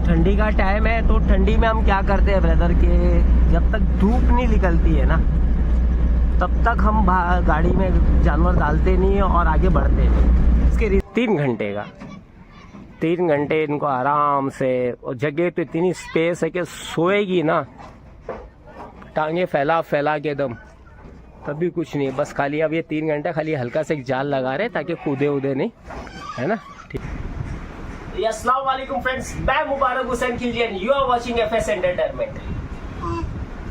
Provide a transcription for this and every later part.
ठंडी का टाइम है तो ठंडी में हम क्या करते हैं ब्रदर के जब तक धूप नहीं निकलती है ना तब तक हम गाड़ी में जानवर डालते नहीं है और आगे बढ़ते नहीं। इसके 3 घंटे का 3 घंटे इनको आराम से, और जगह तो इतनी स्पेस है कि सोएगी ना टांगे फैला फैला के दम, तभी कुछ नहीं, बस खाली अब ये 3 घंटे खाली हल्का से एक जाल लगा रहे ताकि कूदे उदे नहीं, है ना। ठीक, अस्सलाम वालेकुम फ्रेंड्स, मैं Mubarak Hussain Khilji, you are watching FS entertainment.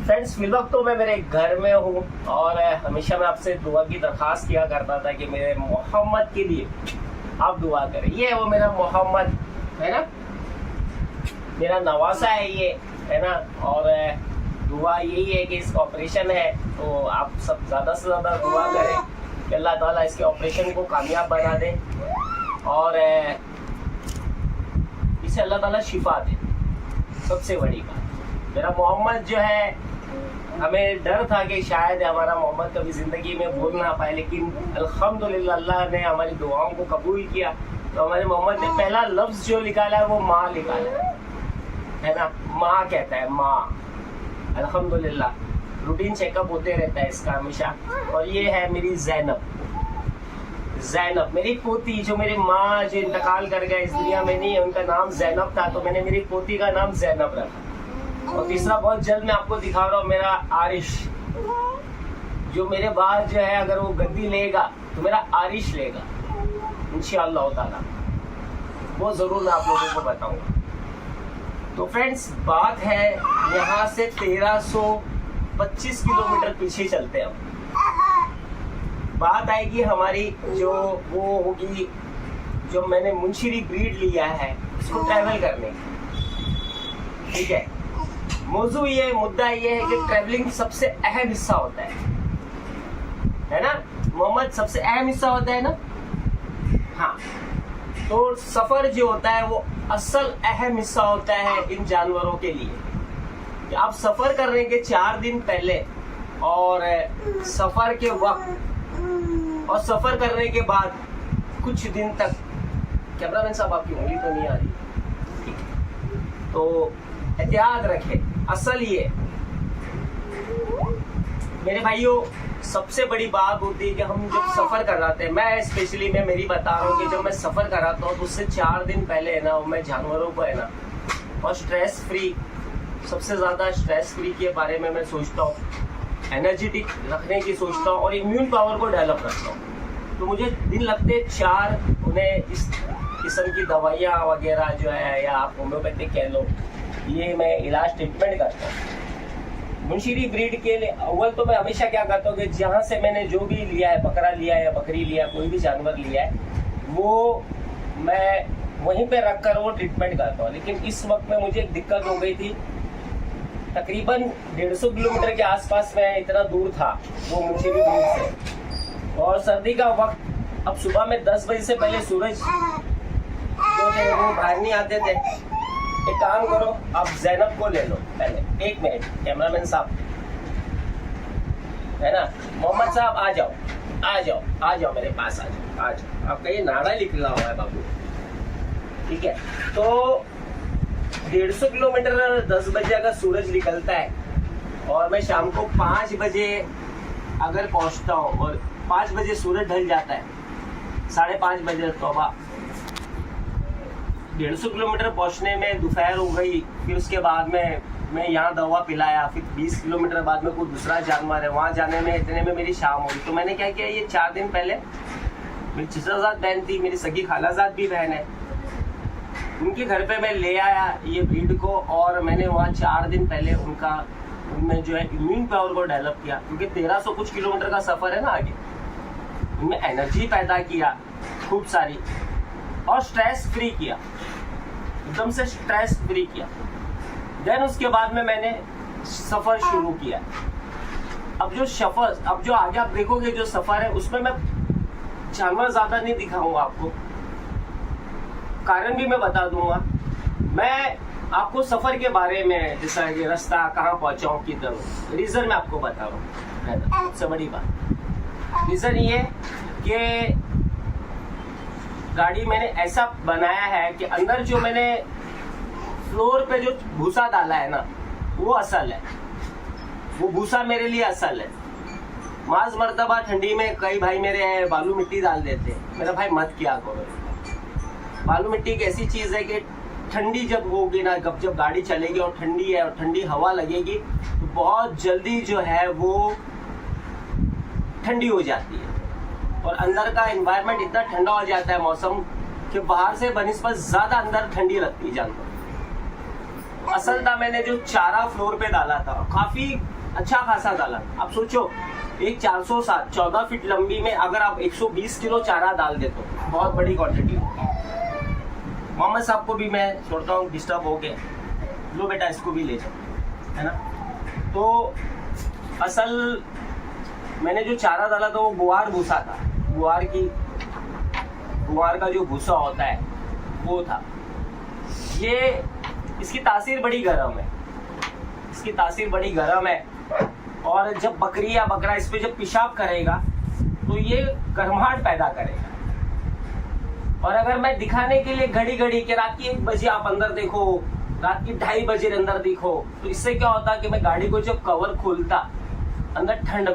Friends, फिल वक्त तो मैं मेरे घर में हूँ और हमेशा मैं आपसे दुआ की दरख्वास्त किया करता था कि मेरे मोहम्मद के लिए आप दुआ करें। ये वो मेरा मोहम्मद है ना, मेरा नवासा है ये, है ना। और दुआ यही है कि इसका ऑपरेशन है तो आप सब ज़्यादा से ज़्यादा दुआ करें कि अल्लाह ताला इसके ऑपरेशन को कामयाब बना दे और इसे अल्लाह ताला शिफा दे। सबसे बड़ी बात, मेरा मोहम्मद जो है, हमें डर था कि शायद हमारा मोहम्मद कभी ज़िंदगी में बोल ना पाए, लेकिन अल्हम्दुलिल्लाह अल्लाह ने हमारी दुआओं को कबूल किया तो हमारे मोहम्मद ने पहला लफ्ज़ जो निकाला है वो माँ निकाला है ना। माँ कहता है, माँ। अल्हम्दुलिल्लाह रूटीन चेकअप होते रहता है इसका हमेशा। और ये है मेरी ज़ैनब, मेरी पोती, जो मेरी माँ जो इंतकाल कर गए, इस दुनिया में नहीं है, उनका नाम ज़ैनब था तो मैंने मेरी पोती का नाम ज़ैनब रखा। और तीसरा बहुत जल्द मैं आपको दिखा रहा हूँ मेरा आरिश, जो मेरे बाद जो है अगर वो गद्दी लेगा तो मेरा आरिश लेगा इंशाअल्लाह ताला, वो ज़रूर मैं आप लोगों को बताऊंगा। तो फ्रेंड्स, बात है यहाँ से 1325 किलोमीटर पीछे चलते हैं। बात आएगी हमारी जो वो होगी जो मैंने मुंशिरी ब्रीड लिया है उसको ट्रैवल करने की। ठीक है, मौजू ये मुद्दा ये है कि ट्रैवलिंग सबसे अहम हिस्सा होता है ना मोहम्मद, सबसे अहम हिस्सा होता है ना। हाँ, तो सफर जो होता है वो असल अहम हिस्सा होता है इन जानवरों के लिए कि आप सफर करने के 4 दिन पहले और सफर के वक्त और सफर करने के बाद कुछ दिन तक, कैमरामैन साहब आपकी उंगली तो नहीं आ रही, ठीक है, तो एहतियात रखें। असल ये मेरे भाइयों सबसे बड़ी बात होती है कि हम जब सफर कर रहे हैं, मैं स्पेशली मैं मेरी बता रहा हूँ कि जब मैं सफर कराता हूँ तो उससे 4 दिन पहले है ना मैं जानवरों को है ना और स्ट्रेस फ्री, सबसे ज्यादा स्ट्रेस फ्री के बारे में मैं सोचता हूँ, एनर्जेटिक रखने की सोचता हूँ और इम्यून पावर को डेवलप रखता हूँ। तो मुझे दिन लगते 4 उन्हें इस किस्म की दवाइयाँ वगैरह जो है या आप होम्योपैथिक कह लो, ये मैं इलाज ट्रीटमेंट करता हूँ। मुंशिरी ब्रीड के लिए अव्वल तो मैं हमेशा क्या करता हूँ कि जहाँ से मैंने जो भी लिया है, बकरा लिया है या बकरी लिया है, कोई भी जानवर लिया है, वो मैं वहीं पे रख कर वो ट्रीटमेंट करता हूँ। लेकिन इस वक्त में मुझे एक दिक्कत हो गई थी, तकरीबन 150 किलोमीटर के आसपास में इतना दूर था वो मुंशिरी ब्रीड से, और सर्दी का वक्त, अब सुबह में 10 बजे से पहले सूरज जो थे वो बाहर नहीं आते थे। एक काम करो, आप ज़ैनब को ले लो पहले, 1 मिनट कैमरामैन साहब, है ना, मोहम्मद साहब आ जाओ मेरे पास, आ जाओ। आपका ये नाड़ा निकला हुआ है बाबू, ठीक है। तो 150 किलोमीटर 10 बजे अगर सूरज निकलता है और मैं शाम को 5 बजे अगर पहुंचता हूँ और 5 बजे सूरज ढल जाता है, 5:30 बजे, तौबा, 150 किलोमीटर पहुंचने में दोपहर हो गई। फिर उसके बाद में मैं यहाँ दवा पिलाया, फिर 20 किलोमीटर बाद में कोई दूसरा जानवर है, वहाँ जाने में इतने में मेरी शाम हो गई। तो मैंने क्या किया, ये 4 दिन पहले मेरी चचाजाद बहन थी, मेरी सगी खालाजाद भी बहन है, उनके घर पे मैं ले आया ये ब्रीड को, और मैंने वहाँ 4 दिन पहले उनमें जो है इम्यून पावर को डेवलप किया, क्योंकि 1300 कुछ किलोमीटर का सफर है ना आगे, उनमें एनर्जी पैदा किया खूब सारी और स्ट्रेस फ्री किया, एकदम से स्ट्रेस फ्री किया। देन उसके बाद में मैंने सफर शुरू किया। अब जो आगे आप देखोगे जो सफर है उसमें मैं जानवर ज्यादा नहीं दिखाऊंगा आपको, कारण भी मैं बता दूंगा। मैं आपको सफर के बारे में, जैसा कि रास्ता कहाँ पहुंचाऊं, किधर, रीजन मैं आपको बता रहा हूँ। सबसे बड़ी बात रीजन ये कि गाड़ी मैंने ऐसा बनाया है कि अंदर जो मैंने फ्लोर पे जो भूसा डाला है ना वो असल है, वो भूसा मेरे लिए असल है। माज मर्तबा ठंडी में कई भाई मेरे हैं बालू मिट्टी डाल देते हैं, मेरा भाई मत किया करो। बालू मिट्टी एक ऐसी चीज है कि ठंडी जब होगी ना, जब गाड़ी चलेगी और ठंडी है और ठंडी हवा लगेगी तो बहुत जल्दी जो है वो ठंडी हो जाती है और अंदर का एनवायरनमेंट इतना ठंडा हो जाता है मौसम कि बाहर से बनिस्बत ज्यादा अंदर ठंडी लगती है जानवर। असल था मैंने जो चारा फ्लोर पे डाला था काफी अच्छा खासा डाला। आप सोचो एक 407 14 फीट लंबी में अगर आप 120 किलो चारा डाल देते हो बहुत बड़ी क्वांटिटी होगी। मोहम्मद साहब को भी मैं छोड़ता हूँ, डिस्टर्ब हो गए, लो बेटा इसको भी ले जाओ, है ना। तो असल मैंने जो चारा डाला था वो गुआर भूसा था, गुआर का जो भूसा होता है वो था। ये इसकी तासीर बड़ी गर्म है, इसकी तासीर बड़ी गर्म है और जब बकरी या बकरा इस पे जब पेशाब करेगा तो ये गर्माहट पैदा करेगा। और अगर मैं दिखाने के लिए घड़ी घड़ी के रात की 1 बजे आप अंदर देखो, रात की 2:30 बजे अंदर देखो, तो इससे क्या होता कि मैं गाड़ी को जब कवर खोलता अंदर ठंड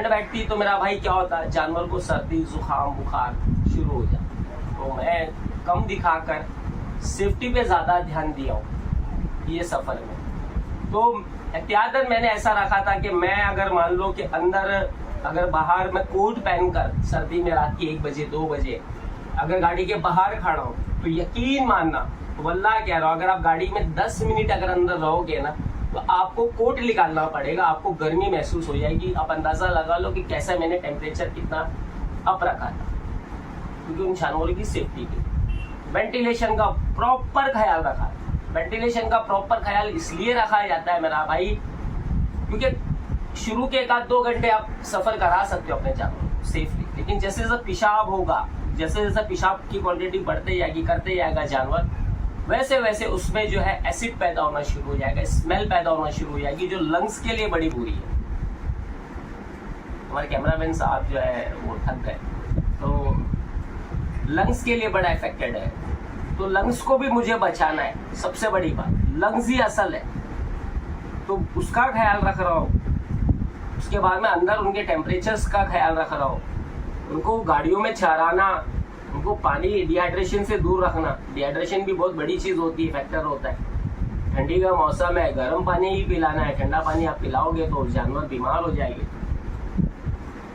बैठती तो मेरा भाई क्या होता जानवर को सर्दी जुकाम बुखार शुरू हो जाता। तो मैं कम दिखाकर सेफ्टी पे ज्यादा ध्यान दिया हूँ ये सफर में। तो एहतियातन मैंने ऐसा रखा था कि मैं अगर मान लो कि अंदर अगर बाहर मैं कोट पहनकर सर्दी में रात की 1 बजे 2 बजे अगर गाड़ी के बाहर खड़ा हूँ तो यकीन मानना वल्लाह कह रहा हूँ अगर आप गाड़ी में 10 मिनट अगर अंदर रहोगे ना तो आपको कोट निकालना पड़ेगा, आपको गर्मी महसूस हो जाएगी। आप अंदाजा लगा लो कि कैसा मैंने टेम्परेचर कितना अप रखा था, क्योंकि उन जानवरों की सेफ्टी के वेंटिलेशन का प्रॉपर ख्याल रखा। वेंटिलेशन का प्रॉपर ख्याल इसलिए रखा जाता है मेरा भाई क्योंकि शुरू के 1-2 घंटे आप सफर करा सकते हो अपने जानवर सेफली, लेकिन जैसे जैसे पेशाब होगा, जैसे जैसे पेशाब की क्वांटिटी बढ़ते जाएगी करते जाएगा जानवर, वैसे वैसे उसमें जो है एसिड पैदा होना शुरू हो जाएगा, स्मेल पैदा होना शुरू हो जाएगी जो लंग्स के लिए बड़ी बुरी है। हमारे कैमरामैन साहब जो है वो थक गए, तो लंग्स के लिए बड़ा इफेक्टेड है। तो लंग्स को भी मुझे बचाना है, सबसे बड़ी बात लंग्स ही असल है, तो उसका ख्याल रख रहा हूँ। उसके बाद में अंदर उनके टेम्परेचर्स का ख्याल रख रहा हूँ, उनको गाड़ियों में चराना, उनको पानी डिहाइड्रेशन से दूर रखना। डिहाइड्रेशन भी बहुत बड़ी चीज होती है, फैक्टर होता है। ठंडी का मौसम है, गर्म पानी ही पिलाना है, ठंडा पानी आप पिलाओगे तो जानवर बीमार हो जाएंगे।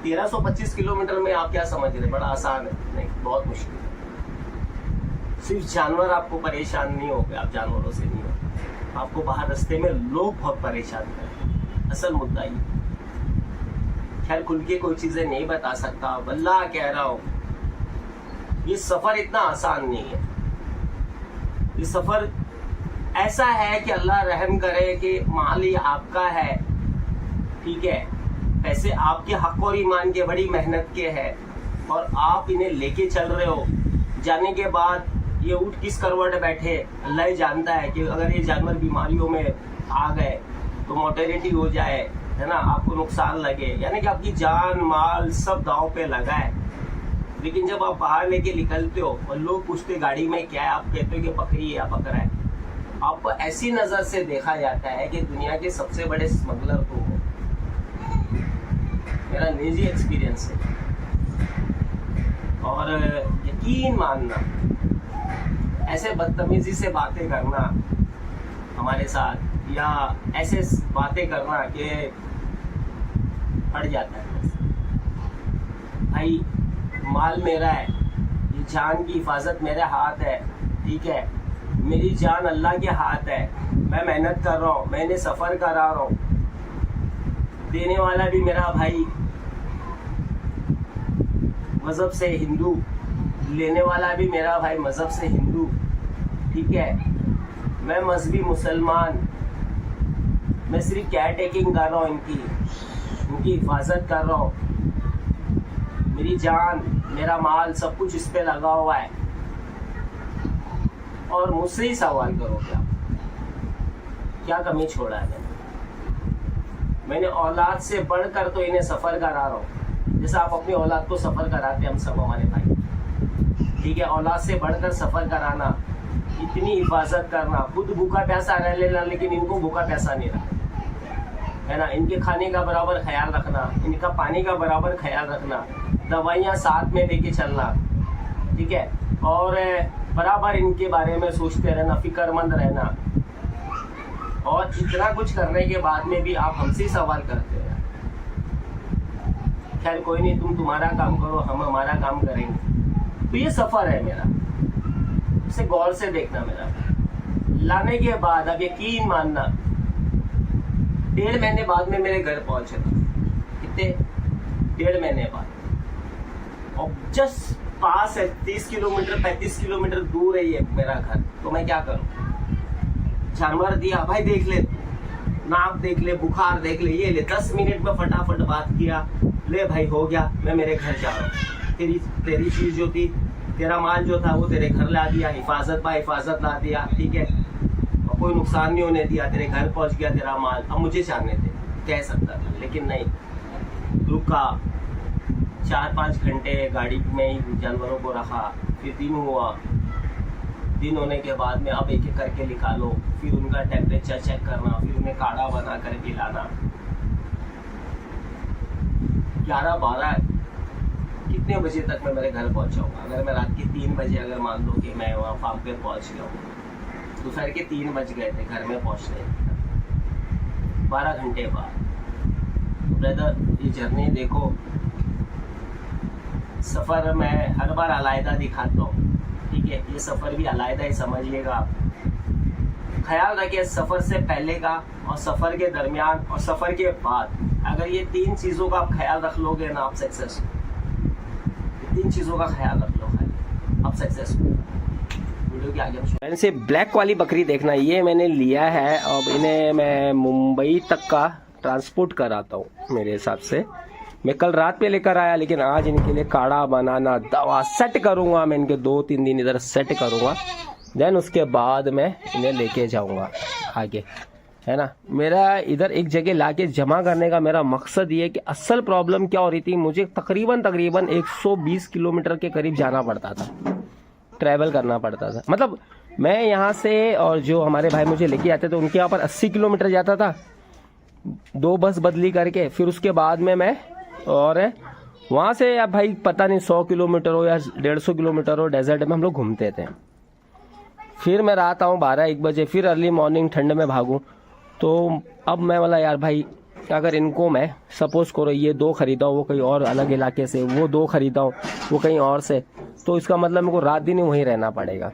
1325 किलोमीटर में आप क्या समझ रहे, बड़ा आसान है? नहीं, बहुत मुश्किल है। सिर्फ जानवर आपको परेशान नहीं हो गए, आप जानवरों से नहीं हो, आपको बाहर रास्ते में लोग बहुत परेशान करें, असल मुद्दा ही। खैर खुल के कोई चीजें नहीं बता सकता, वल्लाह कह रहा हूँ ये सफर इतना आसान नहीं है। ये सफर ऐसा है कि अल्लाह रहम करे कि माल ही आपका है, ठीक है, पैसे आपके हक और ईमान के बड़ी मेहनत के हैं और आप इन्हें लेके चल रहे हो। जाने के बाद ये ऊँट किस करवट बैठे अल्लाह ही जानता है कि अगर ये जानवर बीमारियों में आ गए तो मोर्टेलिटी हो जाए, है ना, आपको नुकसान लगे, यानी कि आपकी जान माल सब दांव पे लगा है। लेकिन जब आप बाहर लेके निकलते हो और लोग पूछते गाड़ी में क्या है, आप कहते हो कि बकरी है या बकरा है, आपको ऐसी नजर से देखा जाता है कि दुनिया के सबसे बड़े स्मगलर तो हो। मेरा निजी एक्सपीरियंस है। और यकीन मानना ऐसे बदतमीजी से बातें करना हमारे साथ या ऐसे बातें करना कि पड़ जाता है। भाई माल मेरा है, ये जान की हिफाजत मेरे हाथ है, ठीक है, मेरी जान अल्लाह के हाथ है, मैं मेहनत कर रहा हूँ, मैंने सफ़र करा रहा हूँ, देने वाला भी मेरा भाई मज़हब से हिंदू, लेने वाला भी मेरा भाई मज़हब से हिंदू, ठीक है, मैं मजहबी मुसलमान, मैं सिर्फ केयर टेकिंग कर रहा हूँ, इनकी हिफाजत कर रहा हूँ, मेरी जान मेरा माल सब कुछ इस पे लगा हुआ है। और मुझसे ही सवाल करोगे आप क्या कमी छोड़ा है मैंने औलाद से बढ़कर तो इन्हें सफर करा रहा हूँ, जैसे आप अपनी औलाद को सफर कराते हैं, हम सब हमारे भाई, ठीक है, औलाद से बढ़कर सफर कराना इतनी हिफाजत करना, खुद भूखा प्यासा रह लेना, लेकिन इनको भूखा प्यासा नहीं रखना, है ना। इनके खाने का बराबर ख्याल रखना, इनका पानी का बराबर ख्याल रखना, दवाइयाँ साथ में लेके चलना, ठीक है। और बराबर इनके बारे में सोचते रहना, फिक्रमंद रहना। और इतना कुछ करने के बाद में भी आप हमसे सवाल करते हैं। खैर कोई नहीं, तुम तुम्हारा काम करो, हम हमारा काम करेंगे। तो ये सफर है मेरा, इसे गौर से देखना। मेरा लाने के बाद अब यकीन मानना 1.5 महीने बाद में मेरे घर पहुंचे था। कितने? 1.5 महीने बाद। और जस्ट पास है, 30 किलोमीटर 35 किलोमीटर दूर है ये मेरा घर। तो मैं क्या करूं? जानवर दिया, भाई देख ले, नाक देख ले, बुखार देख ले, ये ले। 10 मिनट में फटाफट बात किया, ले भाई हो गया, मैं मेरे घर जा रहा हूँ। तेरी चीज जो थी, तेरा माल जो था वो तेरे घर ला दिया, हिफाजत बा हिफाजत ला दिया, ठीक है। और कोई नुकसान नहीं होने दिया, तेरे घर पहुंच गया तेरा माल। अब मुझे जानने थे, कह सकता था, लेकिन नहीं, रुका। 4-5 घंटे गाड़ी में ही जानवरों को रखा। फिर दिन हुआ, दिन होने के बाद में अब एक एक करके निकालो, फिर उनका टेम्परेचर चेक करना, फिर उन्हें काढ़ा बना कर पिलाना। 11-12 कितने बजे तक मैं मेरे घर पहुंचाऊंगा? अगर मैं रात के 3 बजे अगर मान लो कि मैं वहाँ फार्म पे पहुंच गया हूँ, दोपहर के 3 बज गए थे घर में पहुंचने, 12 घंटे बाद। ब्रदर ये जर्नी देखो, सफ़र मैं हर बार अलहदा दिखाता हूँ, ठीक है। ये सफ़र भी अलहदा ही समझिएगा आप। ख्याल रखिए सफ़र से पहले का और सफ़र के दरमियान और सफ़र के बाद, अगर ये 3 चीज़ों का आप ख्याल रख लोगे ना, आप सक्सेस। 3 चीज़ों का ख्याल रख लो, आप सक्सेस। वीडियो के आगे से ब्लैक वाली बकरी देखना, ये मैंने लिया है। अब इन्हें मैं मुंबई तक का ट्रांसपोर्ट कराता हूँ। मेरे हिसाब से मैं कल रात पे लेकर आया, लेकिन आज इनके लिए काढ़ा बनाना, दवा सेट करूँगा मैं, इनके 2-3 दिन इधर सेट करूँगा। देन उसके बाद मैं इन्हें लेके जाऊँगा आगे, है ना। मेरा इधर एक जगह लाके जमा करने का मेरा मकसद ये है कि असल प्रॉब्लम क्या हो रही थी, मुझे तकरीबन 120 किलोमीटर के करीब जाना पड़ता था, ट्रैवल करना पड़ता था। मतलब मैं यहाँ से, और जो हमारे भाई मुझे लेके आते थे उनके यहाँ पर 80 किलोमीटर जाता था, 2 बस बदली करके। फिर उसके बाद में मैं, और वहाँ से अब भाई पता नहीं 100 किलोमीटर हो या 150 किलोमीटर हो, डेजर्ट में हम लोग घूमते थे। फिर मैं रात आऊँ 12-1 बजे, फिर अर्ली मॉर्निंग ठंड में भागूँ। तो अब मैं बोला यार भाई, अगर इनको मैं सपोज करो ये 2 खरीदा हूँ वो कहीं और अलग इलाके से, वो 2 खरीदा हूँ वो कहीं और से, तो इसका मतलब मेरे को रात दिन ही वहीं रहना पड़ेगा।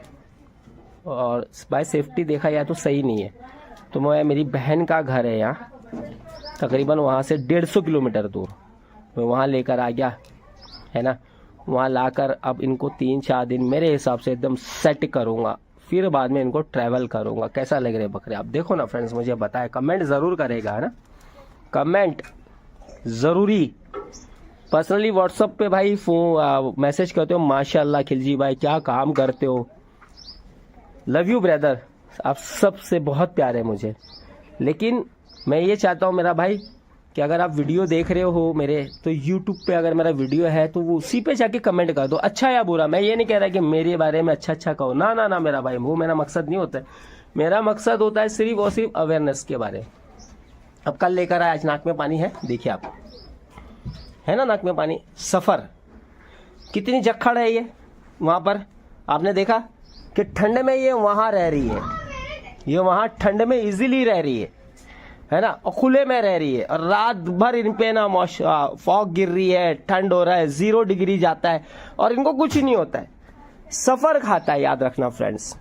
और बाय सेफ्टी देखा जाए तो सही नहीं है। तो मैं, मेरी बहन का घर है यहाँ, तकरीबन वहाँ से 150 किलोमीटर दूर, मैं वहाँ लेकर आ गया, है ना। वहाँ लाकर अब इनको 3-4 दिन मेरे हिसाब से एकदम सेट करूँगा, फिर बाद में इनको ट्रैवल करूँगा। कैसा लग रहा है बकरे, आप देखो ना फ्रेंड्स, मुझे बताएं, कमेंट ज़रूर करेगा, है ना, कमेंट ज़रूरी। पर्सनली व्हाट्सअप पे भाई मैसेज करते हो, माशाल्लाह खिलजी भाई क्या काम करते हो, लव यू ब्रदर, आप सबसे बहुत प्यार है मुझे। लेकिन मैं ये चाहता हूँ मेरा भाई कि अगर आप वीडियो देख रहे हो मेरे, तो यूट्यूब पे अगर मेरा वीडियो है तो वो उसी पे जाके कमेंट कर दो, अच्छा या बुरा। मैं ये नहीं कह रहा कि मेरे बारे में अच्छा कहो, ना ना ना मेरा भाई, वो मेरा मकसद नहीं होता है। मेरा मकसद होता है सिर्फ और सिर्फ अवेयरनेस के बारे। अब कल लेकर आया, आज नाक में पानी है, देखिए आप, है ना नाक में पानी। सफ़र कितनी जक्खड़ है ये, वहाँ पर आपने देखा कि ठंड में ये वहाँ रह रही है, ये वहाँ ठंड में इजीली रह रही है ना, और खुले में रह रही है। और रात भर इन पे ना फॉग गिर रही है, ठंड हो रहा है, 0 डिग्री जाता है और इनको कुछ नहीं होता है। सफ़र खाता है, याद रखना फ्रेंड्स।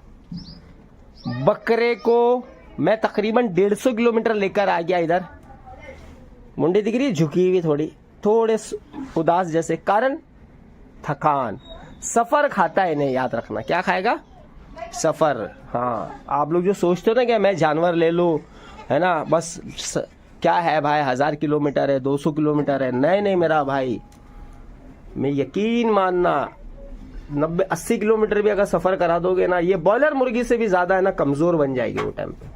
बकरे को मैं तकरीबन 150 किलोमीटर लेकर आ गया इधर। मुंडी दिख रही है झुकी हुई, थोड़े उदास जैसे, कारण थकान। सफ़र खाता है इन्हें, याद रखना। क्या खाएगा? सफ़र। हाँ, आप लोग जो सोचते हो ना कि मैं जानवर ले लूँ, है ना, बस क्या है भाई, 1000 किलोमीटर है, 200 किलोमीटर है, नहीं नहीं मेरा भाई, मैं यकीन मानना 90-80 किलोमीटर भी अगर सफ़र करा दोगे ना, ये बॉयलर मुर्गी से भी ज़्यादा है ना कमज़ोर बन जाएगी वो टाइम पे।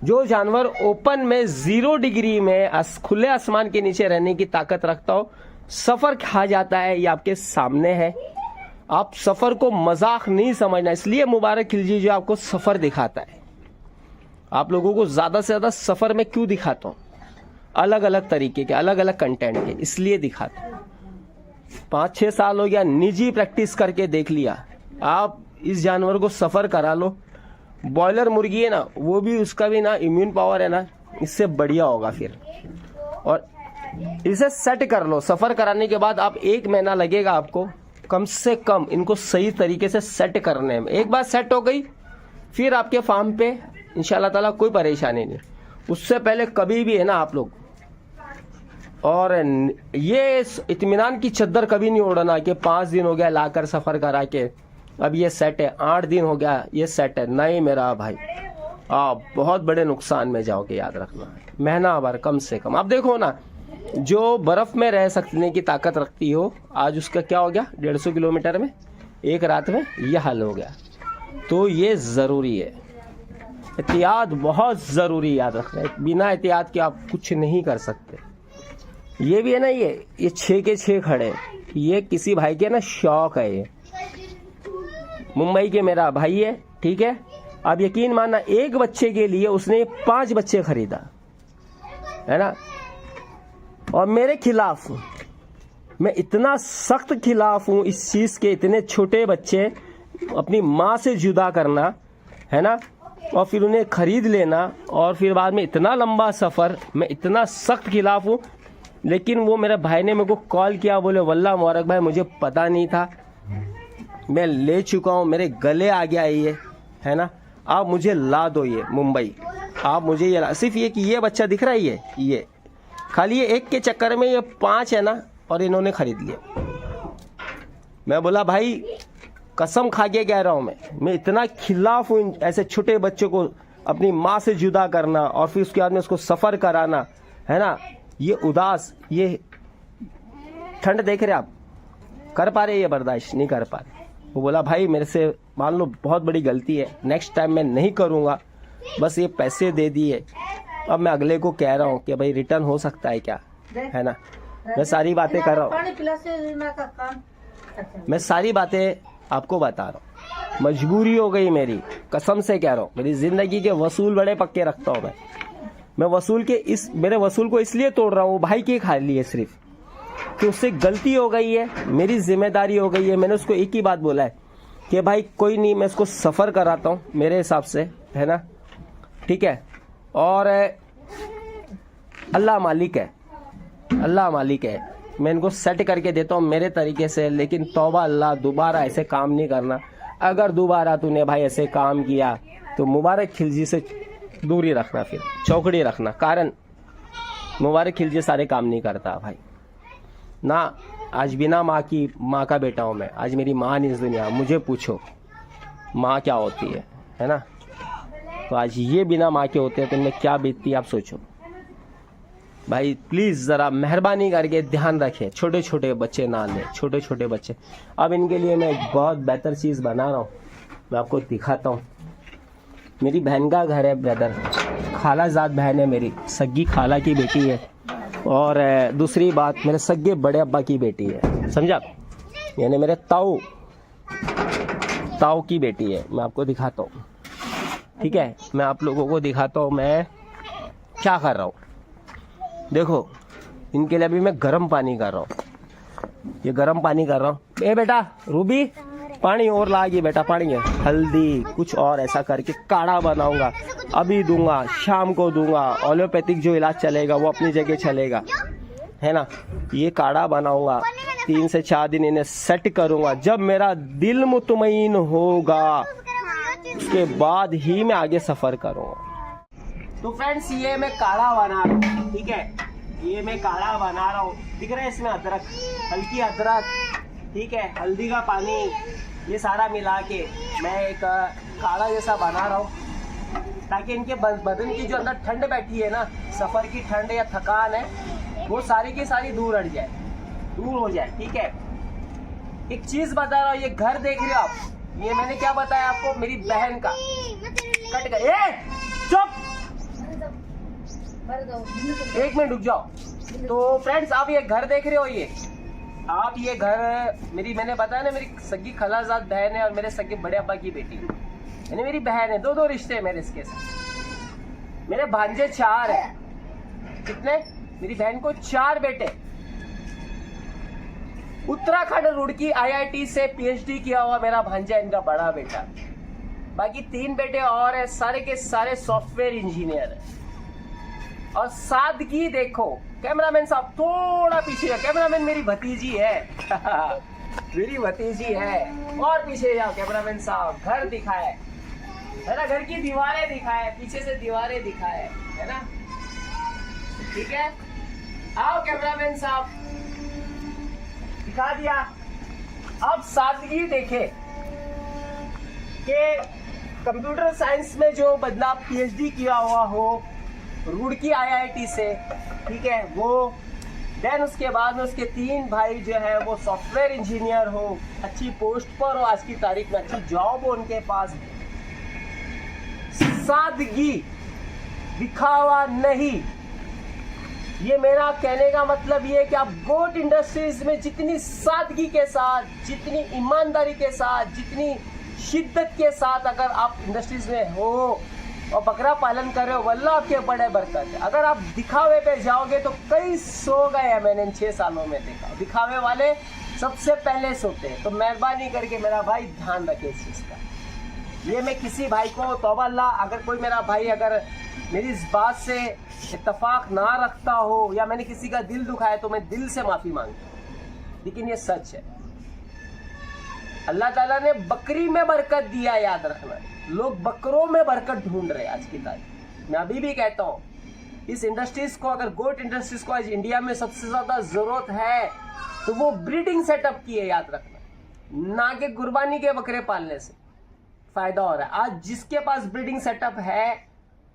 जो जानवर ओपन में 0 डिग्री में खुले आसमान के नीचे रहने की ताकत रखता हो, सफ़र खा जाता है, ये आपके सामने है। आप सफर को मजाक नहीं समझना, इसलिए मुबारक खिलजी जो आपको सफर दिखाता है, आप लोगों को ज्यादा से ज्यादा सफर में क्यों दिखाता हूँ, अलग अलग तरीके के, अलग अलग कंटेंट के, इसलिए दिखाता हूँ। 5-6 साल हो गया, निजी प्रैक्टिस करके देख लिया। आप इस जानवर को सफर करा लो, बॉयलर मुर्गी है ना, वो भी उसका भी ना इम्यून पावर है ना, इससे बढ़िया होगा फिर। और इसे सेट कर लो, सफर कराने के बाद आप 1 महीना लगेगा आपको कम से कम इनको सही तरीके से सेट करने में। एक बार सेट हो गई फिर आपके फार्म पे इंशाल्लाह ताला कोई परेशानी नहीं। उससे पहले कभी भी है ना आप लोग, और ये इत्मीनान की चद्दर कभी नहीं उड़ना कि 5 दिन हो गया लाकर सफर करा के अब ये सेट है, 8 दिन हो गया ये सेट है, नहीं मेरा भाई, आप बहुत बड़े नुकसान में जाओगे, याद रखना। महीना भर कम से कम। आप देखो ना, जो बर्फ में रह सकने की ताकत रखती हो, आज उसका क्या हो गया, 150 किलोमीटर में 1 रात में यह हाल हो गया। तो ये ज़रूरी है, एहतियात बहुत ज़रूरी, याद रखना। बिना एहतियात के आप कुछ नहीं कर सकते। ये भी है ना, ये 6 के 6 खड़े, ये किसी भाई के ना शौक है। ये मुंबई के मेरा भाई है, ठीक है। आप यकीन मानना, 1 बच्चे के लिए उसने 5 बच्चे खरीदा, है ना। और मेरे खिलाफ, मैं इतना सख्त खिलाफ हूं इस चीज के, इतने छोटे बच्चे अपनी माँ से जुदा करना, है ना, और फिर उन्हें खरीद लेना, और फिर बाद में इतना लंबा सफर, मैं इतना सख्त खिलाफ हूं। लेकिन वो मेरे भाई ने मेरे को कॉल किया, बोले वल्लाह मुबारक भाई मुझे पता नहीं था, मैं ले चुका हूँ, मेरे गले आ गया ये, है ना, आप मुझे ला दो ये मुंबई, आप मुझे ये सिर्फ ये कि ये बच्चा दिख रहा है, ये खाली ये 1 के चक्कर में ये 5 है ना, और इन्होंने खरीद लिया। मैं बोला भाई कसम खा के कह रहा हूँ, मैं इतना खिलाफ हूँ ऐसे छोटे बच्चों को अपनी माँ से जुदा करना, और फिर उसके बाद में उसको सफर कराना, है ना। ये उदास, ये ठंड देख रहे आप, कर पा रहे, ये बर्दाश्त नहीं कर पा रहे। वो बोला भाई मेरे से मान लो बहुत बड़ी गलती है, नेक्स्ट टाइम मैं नहीं करूँगा, बस ये पैसे दे दिए। अब मैं अगले को कह रहा हूँ कि भाई रिटर्न हो सकता है क्या, है ना। मैं सारी बातें कर रहा हूँ, मैं सारी बातें आपको बता रहा हूँ। मजबूरी हो गई मेरी, कसम से कह रहा हूँ। मेरी जिंदगी के वसूल बड़े पक्के रखता हूँ मैं वसूल के मेरे वसूल को इसलिए तोड़ रहा हूँ भाई के खा लिए, सिर्फ कि उससे गलती हो गई है, मेरी जिम्मेदारी हो गई है। मैंने उसको एक ही बात बोला है कि भाई कोई नहीं, मैं इसको सफर कराता हूँ मेरे हिसाब से, है ना, ठीक है। और अल्लाह मालिक है, अल्लाह मालिक है, मैं इनको सेट करके देता हूँ मेरे तरीके से। लेकिन तौबा अल्लाह, दोबारा ऐसे काम नहीं करना। अगर दोबारा तूने भाई ऐसे काम किया तो मुबारक खिलजी से दूरी रखना, फिर चौकड़ी रखना। कारण मुबारक खिलजी सारे काम नहीं करता भाई ना। आज बिना माँ की, माँ का बेटा हूँ मैं, आज मेरी माँ नहीं इस दुनिया। मुझे पूछो माँ क्या होती है ना। तो आज ये बिना माँ के होते हैं तो इनमें क्या बीतती है आप सोचो भाई। प्लीज़ ज़रा मेहरबानी करके ध्यान रखें, छोटे छोटे बच्चे ना लें, छोटे छोटे बच्चे। अब इनके लिए मैं एक बहुत बेहतर चीज़ बना रहा हूँ, मैं आपको दिखाता हूँ। मेरी बहन का घर है ब्रदर, खालाजाद बहन है मेरी, सग्गी खाला की बेटी है। और दूसरी बात मेरे सग्गे बड़े अब्बा की बेटी है, समझा, यानी मेरे ताऊ की बेटी है। मैं आपको दिखाता हूँ, ठीक है। मैं आप लोगों को दिखाता हूँ मैं क्या कर रहा हूँ। देखो इनके लिए अभी मैं गर्म पानी कर रहा हूँ, ये गर्म पानी कर रहा हूँ। ए बेटा रूबी, पानी और लाएगी बेटा, पानी है, हल्दी कुछ और ऐसा करके काढ़ा बनाऊंगा, अभी दूंगा, शाम को दूंगा। एलोपैथिक जो इलाज चलेगा वो अपनी जगह चलेगा, है ना। ये काढ़ा बनाऊंगा, 3 से 4 दिन इन्हें सेट करूंगा। जब मेरा दिल मुतमईन होगा उसके बाद ही मैं आगे सफर करूंगा। तो फ्रेंड्स ये मैं काढ़ा बना रहा हूँ, ठीक है, ये मैं काढ़ा बना रहा हूँ। दिख रहा है इसमें अदरक, हल्की अदरक, ठीक है, हल्दी का पानी, ये सारा मिला के मैं एक काढ़ा जैसा बना रहा हूँ, ताकि इनके बदन की जो अंदर ठंड बैठी है ना, सफर की ठंड या थकान है, वो सारी की सारी दूर हट जाए, दूर हो जाए, ठीक है। एक चीज बता रहा हूँ, ये घर देख रहे हो आप, ये मैंने क्या बताया आपको, मेरी बहन का कट गया। चुप, 1 मिनट रुक जाओ। तो फ्रेंड्स आप ये घर देख रहे हो, आप ये घर मैंने बताया ना, मेरी सगी खलाजाद बहन है और मेरे सगे बड़े अब्बा की बेटी यानी मेरी बहन है। दो रिश्ते हैं मेरे इसके साथ। मेरे भांजे 4 है। कितने? मेरी बहन को 4 बेटे। उत्तराखंड रुड़की IIT से PhD किया हुआ मेरा भांजा इनका बड़ा बेटा। बाकी 3 बेटे और है, सारे के सारे सॉफ्टवेयर इंजीनियर है। और सादगी देखो, कैमरामैन साहब थोड़ा पीछे है। कैमरामैन मेरी भतीजी है मेरी भतीजी है। और पीछे जाओ कैमरामैन साहब, घर दिखाए है ना, घर की दीवारें दिखाए, पीछे से दीवारें दिखाए, है ना, ठीक है। आओ कैमरामैन साहब, दिखा दिया। अब सादगी देखे कि कंप्यूटर साइंस में जो बदला PhD किया हुआ हो रुड़की IIT से, ठीक है, वो देन उसके बाद में उसके 3 भाई जो है वो सॉफ्टवेयर इंजीनियर हो, अच्छी पोस्ट पर हो, आज की तारीख में अच्छी जॉब हो उनके पास। सादगी, दिखावा नहीं। ये मेरा कहने का मतलब ये है कि आप गोट इंडस्ट्रीज में जितनी सादगी के साथ, जितनी ईमानदारी के साथ, जितनी शिद्दत के साथ अगर आप इंडस्ट्रीज में हो और बकरा पालन कर रहे हो, वल्लाह आपके बड़े बरकत है। अगर आप दिखावे पे जाओगे तो कई सो गए हैं, मैंने इन 6 सालों में देखा। दिखावे वाले सबसे पहले सोते हैं। तो मेहरबानी करके मेरा भाई ध्यान रखे इस चीज़ का। ये मैं किसी भाई को तौबा अल्लाह, अगर कोई मेरा भाई अगर मेरी इस बात से इत्तेफाक ना रखता हो या मैंने किसी का दिल दुखाया तो मैं दिल से माफ़ी मांगता हूँ, लेकिन ये सच है। अल्लाह ताला ने बकरी में बरकत दिया, याद रखना। लोग बकरों में बरकत ढूंढ रहे हैं आज की तारीख। मैं अभी भी कहता हूँ, इस इंडस्ट्रीज को, अगर गोट इंडस्ट्रीज को आज इंडिया में सबसे ज़्यादा ज़रूरत है तो वो ब्रीडिंग सेटअप की है, याद रखना, ना कि कुर्बानी के बकरे पालने से फ़ायदा हो रहा है। आज जिसके पास ब्रीडिंग सेटअप है